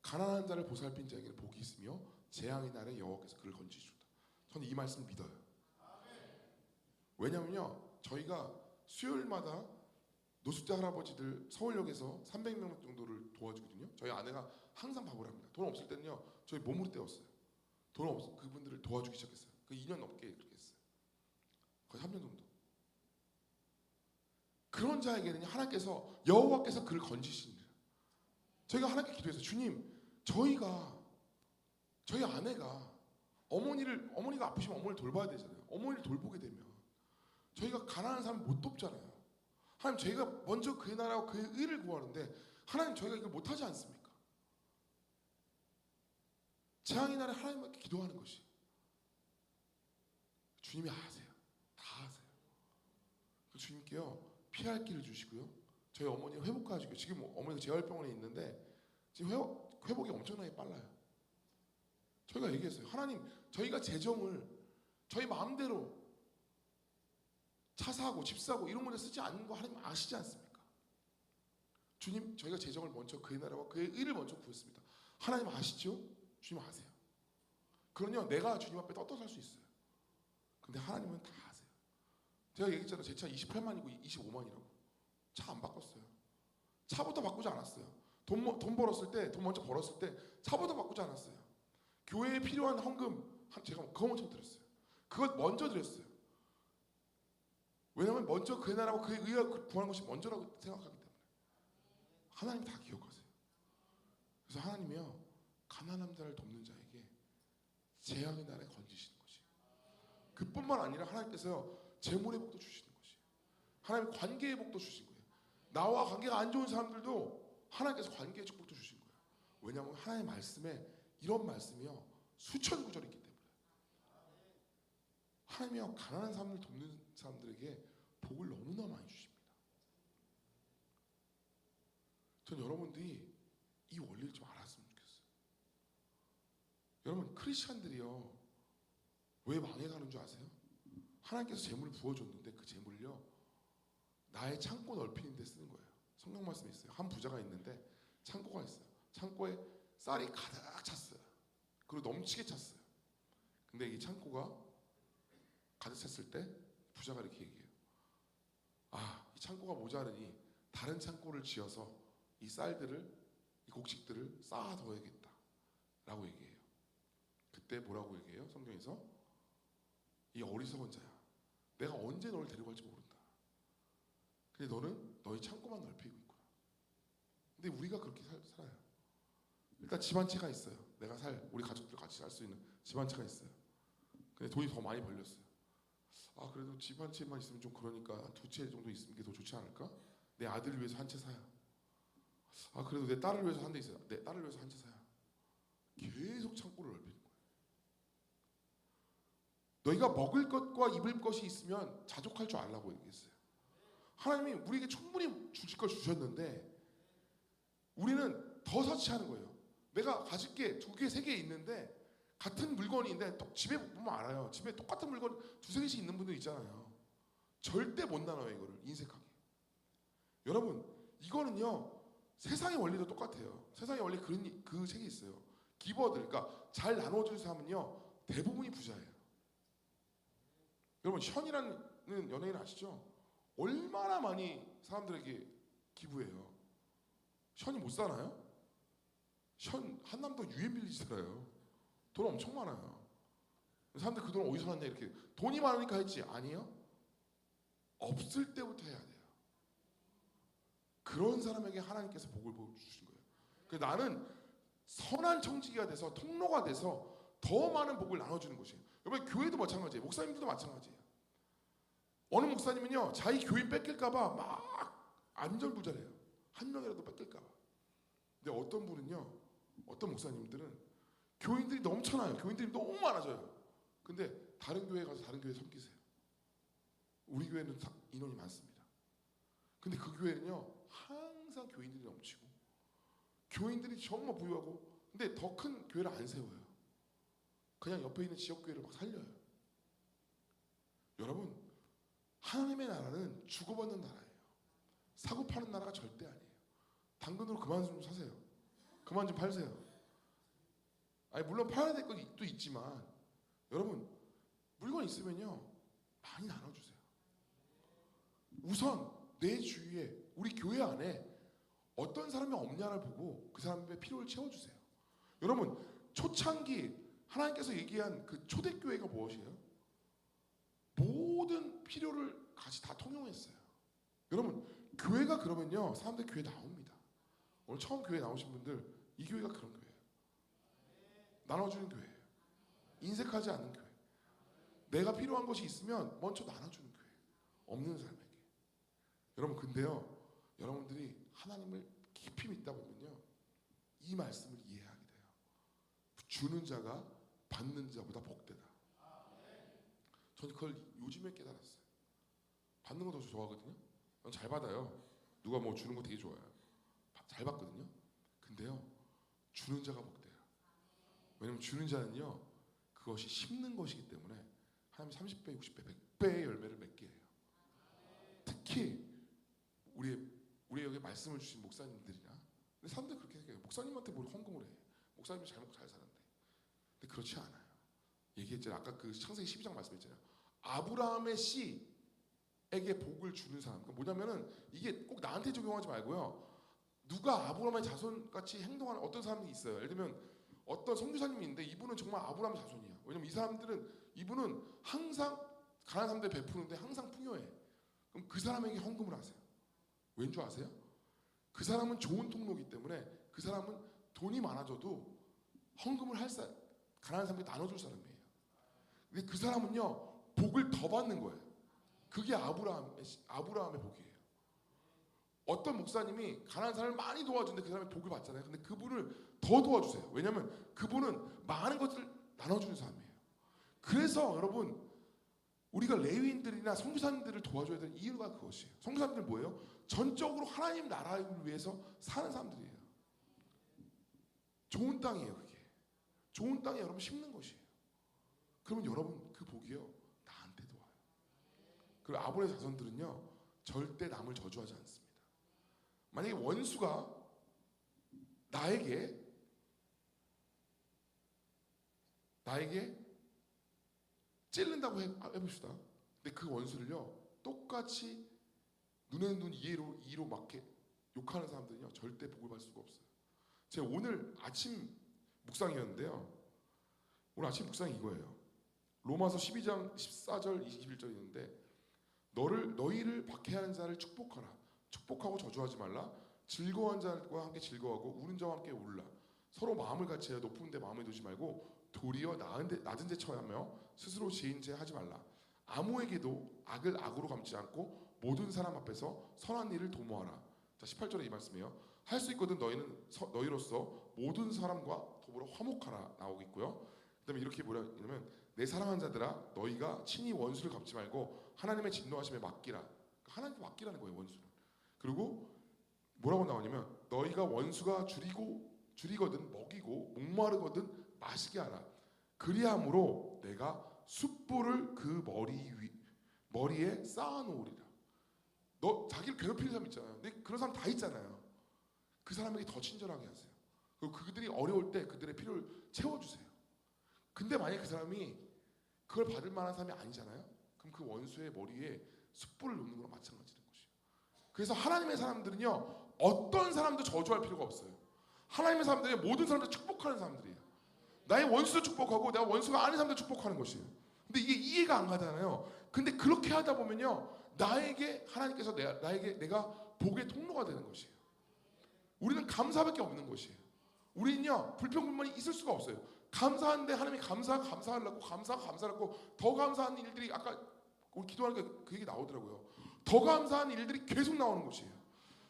가난한 자를 보살핀 자에게는 복이 있으며 재앙의 날에 여호와께서 그를 건지시리로다. 저는 이 말씀을 믿어요. 왜냐면요 저희가 수요일마다 노숙자 할아버지들 서울역에서 300명 정도를 도와주거든요. 저희 아내가 항상 밥을 합니다. 돈 없을 때는요 저희 몸으로 때웠어요. 돈 없어 그분들을 도와주기 시작했어요. 그 2년 넘게 그렇게 했어요. 거의 3년 정도. 그런 자에게는 하나님께서 여호와께서 그를 건지시니라. 저희가 하나님께 기도해서 주님 저희 아내가 어머니가 아프시면 어머니를 돌봐야 되잖아요. 어머니를 돌보게 되면 저희가 가난한 사람 못 돕잖아요. 하나님 저희가 먼저 그의 나라와 그의 의를 구하는데 하나님 저희가 이걸 못하지 않습니까? 재앙의 날에 하나님께 기도하는 것이 주님이 아세요. 다 아세요. 주님께요 피할 길을 주시고요. 저희 어머니 회복하시고 지금 어머니가 재활병원에 있는데 지금 회복이 엄청나게 빨라요. 저희가 얘기했어요. 하나님 저희가 재정을 저희 마음대로 차 사고 집 사고 이런 거에 쓰지 않는 거 하나님 아시지 않습니까? 주님 저희가 재정을 먼저 그의 나라와 그의 의를 먼저 구했습니다. 하나님 아시죠? 주님 아세요. 그러면 내가 주님 앞에 떳떳 할 수 있어요. 근데 하나님은 다 아세요. 제가 얘기했잖아요. 제 차 28만이고 25만이라고. 차 안 바꿨어요. 차부터 바꾸지 않았어요. 돈 벌었을 때, 돈 먼저 벌었을 때 차부터 바꾸지 않았어요. 교회에 필요한 헌금 제가 그거 먼저 드렸어요. 그것 먼저 드렸어요. 왜냐하면 먼저 그의 나라와 그의 의를 구하는 것이 먼저라고 생각하기 때문에. 하나님 다 기억하세요. 그래서 하나님이요 가난한 자를 돕는 자에게 재앙의 날에 건지시는 것이. 그뿐만 아니라 하나님께서요 재물의 복도 주시는 것이. 하나님 관계의 복도 주신 거예요. 나와 관계가 안 좋은 사람들도 하나님께서 관계의 축복도 주신 거예요. 왜냐하면 하나님의 말씀에 이런 말씀이요 수천 구절이 있기 때문에. 하나님이요 가난한 사람을 돕는 사람들에게 복을 너무나 많이 주십니다. 전 여러분들이 이 원리를 좀 알았으면 좋겠어요. 여러분 크리스찬들이요 왜 망해가는 줄 아세요? 하나님께서 재물을 부어줬는데 그 재물을요 나의 창고 넓히는 데 쓰는 거예요. 성경 말씀에 있어요. 한 부자가 있는데 창고가 있어요. 창고에 쌀이 가득 찼어요. 그리고 넘치게 찼어요. 근데 이 창고가 가득 찼을 때 부자가 이렇게 얘기해요. 이 창고가 모자르니 다른 창고를 지어서 이 쌀들을 이 곡식들을 쌓아둬야겠다 라고 얘기해요. 그때 뭐라고 얘기해요? 성경에서 이 어리석은 자야 내가 언제 너를 데려갈지 모른다. 근데 너는 너희 창고만 넓히고 있구나. 근데 우리가 그렇게 살아요. 일단 집 한 채가 있어요. 우리 가족들 같이 살 수 있는 집 한 채가 있어요. 근데 돈이 더 많이 벌렸어요. 그래도 집 한 채만 있으면 좀 그러니까 두 채 정도 있으면 게 더 좋지 않을까? 내 아들을 위해서 한 채 사야. 그래도 내 딸을 위해서 한 대 있어요. 내 딸을 위해서 한 채 사야. 계속 창고를 넓히는 거예요. 너희가 먹을 것과 입을 것이 있으면 자족할 줄 알라고 얘기했어요. 하나님이 우리에게 충분히 주실 걸 주셨는데 우리는 더 사치하는 거예요. 내가 가질 게 2개, 3개 있는데 같은 물건인데 집에 보면 알아요. 집에 똑같은 물건 두세 개씩 있는 분들 있잖아요. 절대 못 나눠요. 이거를 인색하게. 여러분 이거는요 세상의 원리도 똑같아요. 세상의 원리 그 책이 있어요. 기버들, 그러니까 잘 나눠주는 사람은요 대부분이 부자예요. 여러분 션이라는 연예인 아시죠? 얼마나 많이 사람들에게 기부해요. 션이 못 사나요? 션 한남도 유엔 빌리지 살아요. 돈 엄청 많아요. 사람들 그 돈 어디서 났냐 이렇게 돈이 많으니까 했지 아니에요? 없을 때부터 해야 돼요. 그런 사람에게 하나님께서 복을 주신 거예요. 그래서 나는 선한 청지기가 돼서 통로가 돼서 더 많은 복을 나눠주는 것이에요. 여러분 교회도 마찬가지예요. 목사님들도 마찬가지예요. 어느 목사님은요 자기 교인 뺏길까봐 막 안절부절해요. 한 명이라도 뺏길까봐. 근데 어떤 분은요, 어떤 목사님들은 교인들이 넘쳐나요. 교인들이 너무 많아져요. 근데 다른 교회 가서 다른 교회 섬기세요. 우리 교회는 인원이 많습니다. 근데 그 교회는요 항상 교인들이 넘치고 교인들이 정말 부유하고, 근데 더 큰 교회를 안 세워요. 그냥 옆에 있는 지역교회를 막 살려요. 여러분 하나님의 나라는 주고받는 나라예요. 사고 파는 나라가 절대 아니에요. 당근으로 그만 좀 사세요. 그만 좀 팔세요. 아니 물론 팔아야 될 것도 있지만 여러분 물건 있으면요 많이 나눠주세요. 우선 내 주위에 우리 교회 안에 어떤 사람이 없냐를 보고 그 사람의 필요를 채워주세요. 여러분 초창기 하나님께서 얘기한 그 초대교회가 무엇이에요? 모든 필요를 같이 다 통용했어요. 여러분 교회가 그러면요 사람들 교회 나옵니다. 오늘 처음 교회 나오신 분들 이 교회가 그런 교회예요. 나눠주는 교회예요. 인색하지 않는 교회. 내가 필요한 것이 있으면 먼저 나눠주는 교회. 없는 사람에게. 여러분 근데요 여러분들이 하나님을 깊이 믿다 보면요 이 말씀을 이해하게 돼요. 주는 자가 받는 자보다 복되다. 저는 그걸 요즘에 깨달았어요. 받는 거 더 좋아하거든요. 전 잘 받아요. 누가 뭐 주는 거 되게 좋아해요. 잘 받거든요. 근데요 주는 자가 복돼요. 왜냐면 주는 자는요 그것이 심는 것이기 때문에 하나님 30배, 60배, 100배의 열매를 맺게 해요. 특히 우리에게 말씀을 주신 목사님들이나, 근데 사람들 그렇게 생각해요. 목사님한테 뭘 헌금을 해. 목사님이 잘 먹고 잘 사는데. 근데 그렇지 않아요. 얘기했잖아요. 아까 그 창세기 12장 말씀했잖아요. 아브라함의 씨에게 복을 주는 사람. 그러니까 뭐냐면은 이게 꼭 나한테 적용하지 말고요. 누가 아브라함의 자손같이 행동하는 어떤 사람이 있어요. 예를 들면 어떤 선교사님이 있는데 이분은 정말 아브라함의 자손이야. 왜냐면 이 사람들은 이분은 항상 가난한 사람들 베푸는데 항상 풍요해. 그럼 그 사람에게 헌금을 하세요. 왠 줄 아세요? 그 사람은 좋은 통로이기 때문에 그 사람은 돈이 많아져도 헌금을 가난한 사람에게 나눠줄 사람이에요. 근데 그 사람은요 복을 더 받는 거예요. 그게 아브라함의 복이에요. 어떤 목사님이 가난한 사람을 많이 도와주는데 그 사람이 복을 받잖아요. 근데 그분을 더 도와주세요. 왜냐하면 그분은 많은 것들을 나눠주는 사람이에요. 그래서 여러분 우리가 레위인들이나 선교사님들을 도와줘야 되는 이유가 그것이에요. 선교사님들 뭐예요? 전적으로 하나님 나라를 위해서 사는 사람들이에요. 좋은 땅이에요. 그게 좋은 땅에 여러분 심는 것이에요. 그러면 여러분 그 복이요 나한테도 와요. 그리고 아브라함의 자손들은요 절대 남을 저주하지 않습니다. 만약에 원수가 나에게 찔른다고 해봅시다. 근데 그 원수를요 똑같이 눈에 눈 이로 맞게 욕하는 사람들은요 절대 복을 받을 수가 없어요. 제가 오늘 아침 묵상이었는데요. 오늘 아침 묵상이 이거예요. 로마서 12장 14절 21절 있는데 너희를 박해하는 자를 축복하라. 축복하고 저주하지 말라. 즐거워하는 자와 함께 즐거워하고 우는 자와 함께 울라. 서로 마음을 같이하여 높은 데 마음을 두지 말고 도리어 낮은 데 처하며 스스로 지은 죄 하지 말라. 아무에게도 악을 악으로 갚지 않고 모든 사람 앞에서 선한 일을 도모하라. 자 18절에 이 말씀이에요. 할 수 있거든 너희로서 모든 사람과 더불어 화목하라 나오고 있고요. 그다음에 이렇게 뭐라 하냐면 내 사랑하는 자들아 너희가 친히 원수를 갚지 말고 하나님의 진노하심에 맡기라. 하나님께 맡기라는 거예요 원수를. 그리고 뭐라고 나오냐면 너희가 원수가 줄이거든 먹이고 목마르거든 마시게 하라. 그리함으로 내가 숯불을 그 머리에 쌓아놓으리라. 너 자기를 괴롭히는 사람 있잖아요. 근데 그런 사람 다 있잖아요. 그 사람에게 더 친절하게 하세요. 그리고 그들이 어려울 때 그들의 필요를 채워주세요. 근데 만약에 그 사람이 그걸 받을 만한 사람이 아니잖아요. 그럼 그 원수의 머리에 숯불을 놓는 거랑 마찬가지인 것이에요. 그래서 하나님의 사람들은요, 어떤 사람도 저주할 필요가 없어요. 하나님의 사람들이 모든 사람들 축복하는 사람들이에요. 나의 원수도 축복하고 내가 원수가 아닌 사람도 축복하는 것이에요. 근데 이게 이해가 안 가잖아요. 근데 그렇게 하다 보면요, 나에게 하나님께서 내가 복의 통로가 되는 것이에요. 우리는 감사밖에 없는 것이에요. 우리는요, 불평불만이 있을 수가 없어요. 감사한데 하나님이 감사하려고 감사하려고 더 감사한 일들이, 아까 우리 기도하니까 그 얘기 나오더라고요. 더 감사한 일들이 계속 나오는 것이에요.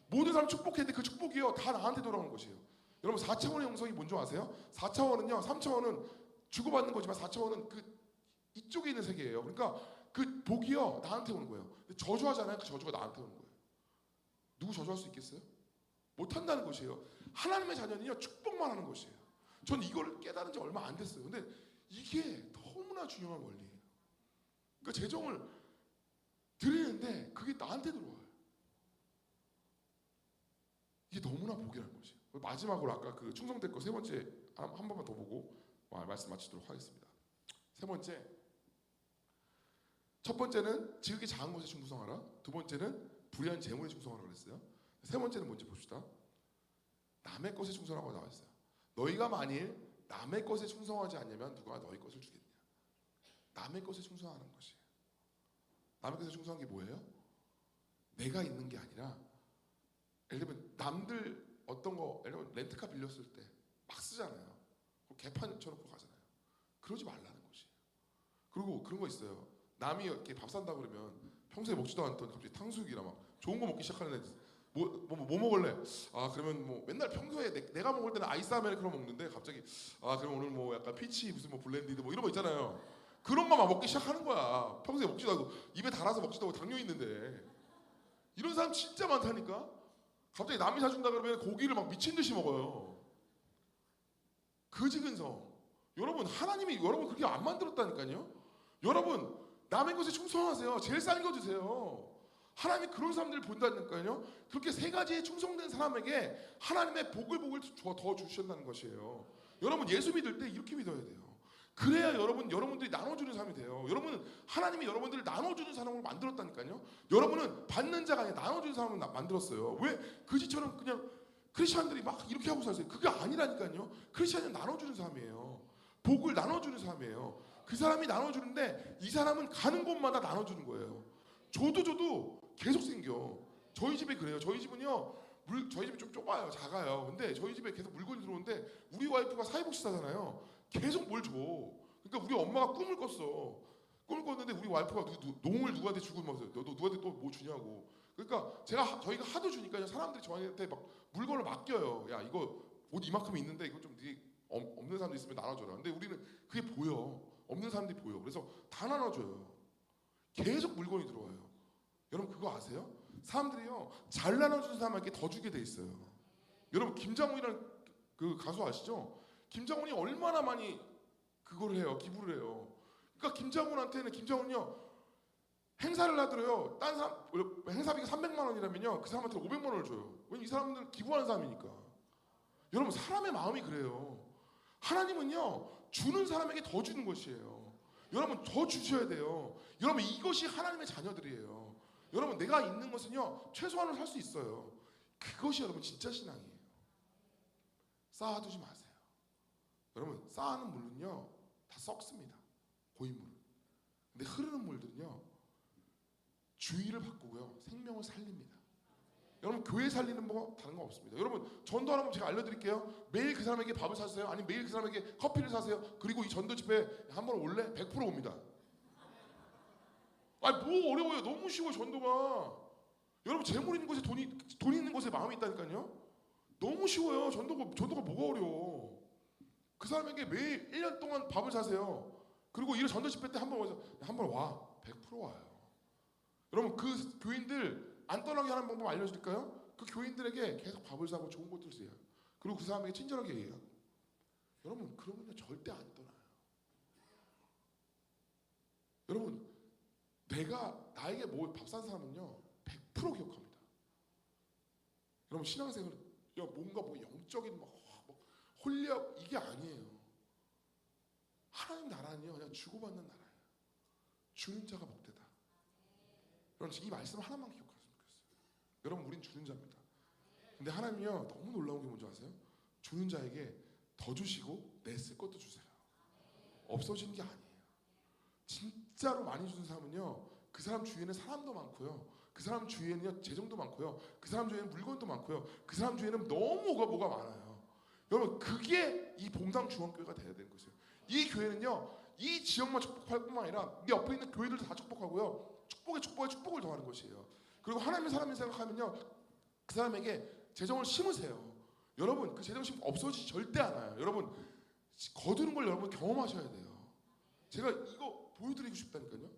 모든 사람 축복했는데 그 축복이요, 다 나한테 돌아오는 것이에요. 여러분, 4차원의 영성이 뭔지 아세요? 4차원은요, 3차원은 주고받는 거지만 4차원은 그 이쪽에 있는 세계예요. 그러니까 그 복이요, 나한테 오는 거예요. 근데 저주하잖아요. 그 저주가 나한테 오는 거예요. 누구 저주할 수 있겠어요? 못한다는 것이에요. 하나님의 자녀는요, 축복만 하는 것이에요. 전 이걸 깨달은 지 얼마 안 됐어요. 근데 이게 너무나 중요한 원리예요. 그러니까 재정을 드리는데 그게 나한테 들어와요. 이게 너무나 복이라는 것이에요. 마지막으로 아까 그 충성될 거 세 번째 한 번만 더 보고 말씀 마치도록 하겠습니다. 세 번째, 첫 번째는 지극히 작은 것에 충성하라. 두 번째는 불의한 재물에 충성하라 그랬어요. 세 번째는 뭔지 봅시다. 남의 것에 충성하라고 나와 있어요. 너희가 만일 남의 것에 충성하지 않냐면 누가 너희 것을 주겠냐. 남의 것에 충성하는 것이에요. 남의 것에 충성한 게 뭐예요? 내가 있는 게 아니라, 예를 들면 남들 어떤 거, 예를 들면 렌트카 빌렸을 때 막 쓰잖아요. 개판 쳐놓고 가잖아요. 그러지 말라는 것이에요. 그리고 그런 거 있어요. 남이 이렇게 밥 산다 그러면 평소에 먹지도 않던 갑자기 탕수육이나 막 좋은 거 먹기 시작하는 애들, 뭐 먹을래? 아, 그러면 뭐 맨날 평소에 내가 먹을 때는 아이스 아메리카노 먹는데 갑자기 아, 그럼 오늘 뭐 약간 피치 무슨 뭐 블렌디드 뭐 이런 거 있잖아요. 그런 거만 먹기 시작하는 거야. 평소에 먹지도 않고 입에 달아서 먹지도 않고 당뇨 있는데. 이런 사람 진짜 많다니까. 갑자기 남이 사준다 그러면 고기를 막 미친 듯이 먹어요. 거지근성. 여러분, 하나님이 여러분 그렇게 안 만들었다니까요. 여러분, 남의 것에 충성하세요. 제일 싼 거 드세요. 하나님이 그런 사람들을 본다니까요. 그렇게 세 가지에 충성된 사람에게 하나님의 복을 더 주신다는 것이에요. 여러분, 예수 믿을 때 이렇게 믿어야 돼요. 그래야 여러분들이 나눠주는 사람이 돼요. 여러분은 하나님이 여러분들을 나눠주는 사람으로 만들었다니까요. 여러분은 받는 자가 아니라 나눠주는 사람으로 만들었어요. 왜 그지처럼 그냥 크리스찬들이 막 이렇게 하고 사세요? 그게 아니라니까요. 크리스찬은 나눠주는 사람이에요. 복을 나눠주는 사람이에요. 그 사람이 나눠주는데 이 사람은 가는 곳마다 나눠주는 거예요. 줘도 계속 생겨. 저희 집에 그래요. 저희 집은요, 저희 집이 좀 좁아요. 작아요. 근데 저희 집에 계속 물건이 들어오는데 우리 와이프가 사회복지사잖아요. 계속 뭘 줘. 그러니까 우리 엄마가 꿈을 꿨는데 우리 와이프가 농을 누구한테 주고 막 너 누구한테 또 뭐 주냐고. 그러니까 저희가 하도 주니까요, 사람들이 저한테 막 물건을 맡겨요. 야, 이거 옷 이만큼 있는데 이거 좀 네 없는 사람도 있으면 나눠줘라. 근데 우리는 그게 보여. 없는 사람들이 보여. 그래서 다 나눠줘요. 계속 물건이 들어와요. 여러분, 그거 아세요? 사람들이요, 잘 나눠주는 사람에게 더 주게 돼 있어요. 여러분, 김장훈이라는 그 가수 아시죠? 김장훈이 얼마나 많이 그거를 해요. 기부를 해요. 그러니까 김장훈이요, 행사를 하더라요. 딴 사람 행사비가 300만 원이라면요, 그 사람한테 500만 원을 줘요. 왜냐면 이 사람들 기부하는 사람이니까. 여러분, 사람의 마음이 그래요. 하나님은요, 주는 사람에게 더 주는 것이에요. 여러분, 더 주셔야 돼요. 여러분, 이것이 하나님의 자녀들이에요. 여러분, 내가 있는 것은요, 최소한으로 살 수 있어요. 그것이 여러분 진짜 신앙이에요. 쌓아두지 마세요. 여러분, 쌓아놓은 물은요, 다 썩습니다. 고인물은. 근데 흐르는 물들은요, 주의를 바꾸고요, 생명을 살립니다. 여러분, 교회 살리는 거 다른 거 없습니다. 여러분, 전도하는 법 제가 알려드릴게요. 매일 그 사람에게 밥을 사세요. 아니면 매일 그 사람에게 커피를 사세요. 그리고 이 전도 집회 한번 올래? 100% 옵니다. 아니, 뭐 어려워요. 너무 쉬워요, 전도가. 여러분, 재물 있는 곳에 돈 있는 곳에 마음이 있다니까요. 너무 쉬워요. 전도가 뭐가 어려워. 그 사람에게 매일 1년 동안 밥을 사세요. 그리고 이 전도 집회 때 한번 와. 100% 와요. 여러분, 그 교인들 안 떠나게 하는 방법 알려드릴까요? 그 교인들에게 계속 밥을 사고 좋은 것들을 써요. 그리고 그 사람에게 친절하게 얘기해요. 여러분, 그러면요 절대 안 떠나요. 여러분, 내가 나에게 뭐 밥 산 사람은요 100% 기억합니다. 여러분, 신앙생활은 뭔가 뭐 영적인 뭐 홀리하고 이게 아니에요. 하나님 나라는요 그냥 주고받는 나라예요. 주는 자가 복되다. 여러분, 이 말씀 하나만 기억하셨으면 좋겠어요. 여러분, 우린 주는 자입니다. 근데 하나님이요 너무 놀라운 게 뭔지 아세요? 주는 자에게 더 주시고 내 쓸 것도 주세요. 없어지는 게 아니에요. 진짜로 많이 주는 사람은요 그 사람 주위에는 사람도 많고요, 그 사람 주위에는 재정도 많고요, 그 사람 주위에는 물건도 많고요, 그 사람 주위에는 너무 뭐가 많아요. 여러분, 그게 이 봉상 중앙교회가 돼야 되는 것이에요. 이 교회는요 이 지역만 축복할 뿐만 아니라 이 옆에 있는 교회들도 다 축복하고요, 축복에 축복을 더하는 것이에요. 그리고 하나님의 사람을 생각하면요 그 사람에게 재정을 심으세요. 여러분, 그 재정 심 없어지지 절대 않아요. 여러분, 거두는 걸 여러분 경험하셔야 돼요. 제가 이거 보여드리고 싶다니까요.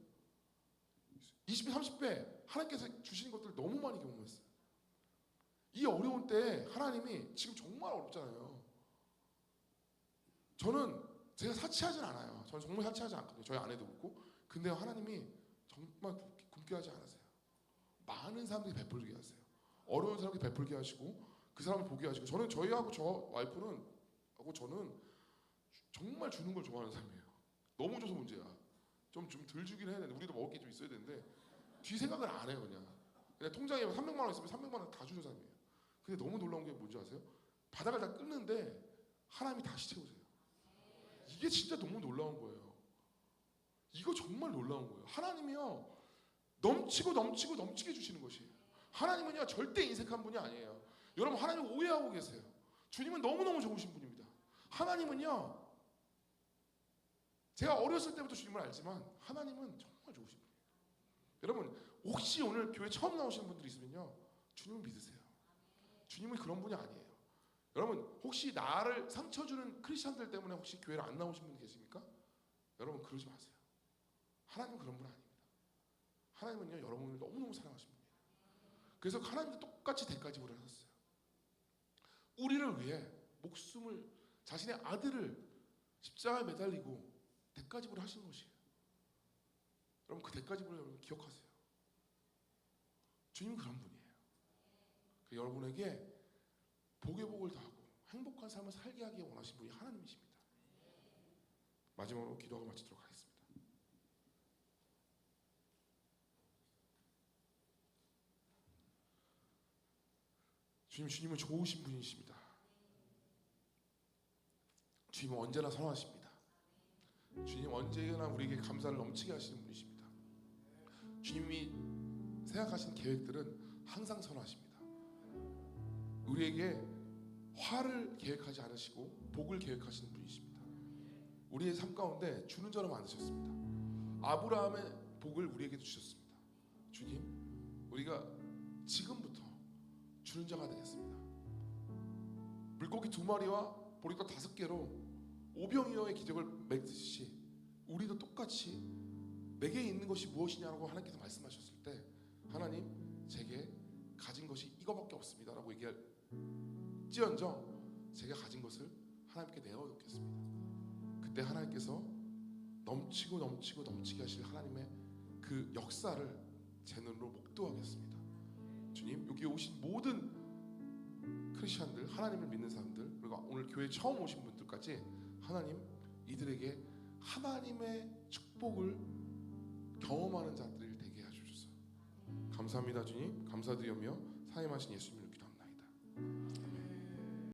20배, 30배 하나님께서 주시는 것들 너무 많이 경험했어요. 이 어려운 때 하나님이 지금 정말 어렵잖아요. 저는 제가 사치하진 않아요. 저는 정말 사치하지 않거든요. 저희 아내도 그렇고. 근데 하나님이 정말 굶게 하지 않으세요. 많은 사람들이 베풀게 하세요. 어려운 사람들이 베풀게 하시고 그 사람을 보게 하시고. 저는 저희하고 저 와이프는 하고 저는 정말 주는 걸 좋아하는 사람이에요. 너무 줘서 문제야. 좀 덜 주긴 해야 되는데, 우리도 먹을 게 좀 있어야 되는데 뒤 생각을 안 해요. 그냥 통장에 300만 원 있으면 300만 원 다 주는 사람이에요. 근데 너무 놀라운 게 뭔지 아세요? 바닥을 다 끊는데 하나님이 다시 채우세요. 이게 진짜 너무 놀라운 거예요. 이거 정말 놀라운 거예요. 하나님이요 넘치게 주시는 것이에요. 하나님은요 절대 인색한 분이 아니에요. 여러분, 하나님 오해하고 계세요. 주님은 너무너무 좋으신 분입니다. 하나님은요, 제가 어렸을 때부터 주님을 알지만 하나님은 정말 좋으신 분이에요. 여러분, 혹시 오늘 교회 처음 나오시는 분들이 있으면요 주님을 믿으세요. 주님은 그런 분이 아니에요. 여러분, 혹시 나를 상처 주는 크리스천들 때문에 혹시 교회를 안 나오신 분 계십니까? 여러분, 그러지 마세요. 하나님은 그런 분 아닙니다. 하나님은요 여러분을 너무너무 사랑하신 분이에요. 그래서 하나님도 똑같이 대가지불을 하셨어요. 우리를 위해 목숨을, 자신의 아들을 십자가에 매달리고 대가지불을 하신 것이에요. 여러분, 그 대가지불을 여러분 기억하세요. 주님은 그런 분이에요. 여러분에게 복의 복을 더하고 행복한 삶을 살게 하기 원하신 분이 하나님이십니다. 마지막으로 기도하고 마치도록 하겠습니다. 주님은 좋으신 분이십니다. 주님은 언제나 선하십니다. 주님 언제나 우리에게 감사를 넘치게 하시는 분이십니다. 주님이 생각하신 계획들은 항상 선하십니다. 우리에게 화를 계획하지 않으시고 복을 계획하시는 분이십니다. 우리의 삶 가운데 주는 자로 만드셨습니다. 아브라함의 복을 우리에게 주셨습니다. 주님, 우리가 지금부터 주는 자가 되겠습니다. 물고기 2마리와 보리떡 5개로 오병이어의 기적을 맺듯이 우리도 똑같이 내게 있는 것이 무엇이냐고 하나님께서 말씀하셨을 때, 하나님, 제게 가진 것이 이거밖에 없습니다라고 얘기할지언정 제가 가진 것을 하나님께 내어놓겠습니다. 그때 하나님께서 넘치게 하실 하나님의 그 역사를 제 눈으로 목도하겠습니다. 주님, 여기 오신 모든 크리스천들, 하나님을 믿는 사람들, 그리고 오늘 교회 처음 오신 분들까지 하나님, 이들에게 하나님의 축복을 경험하는 자들이 되게 해주소서. 감사합니다. 주님, 감사드리며 사임하신 예수님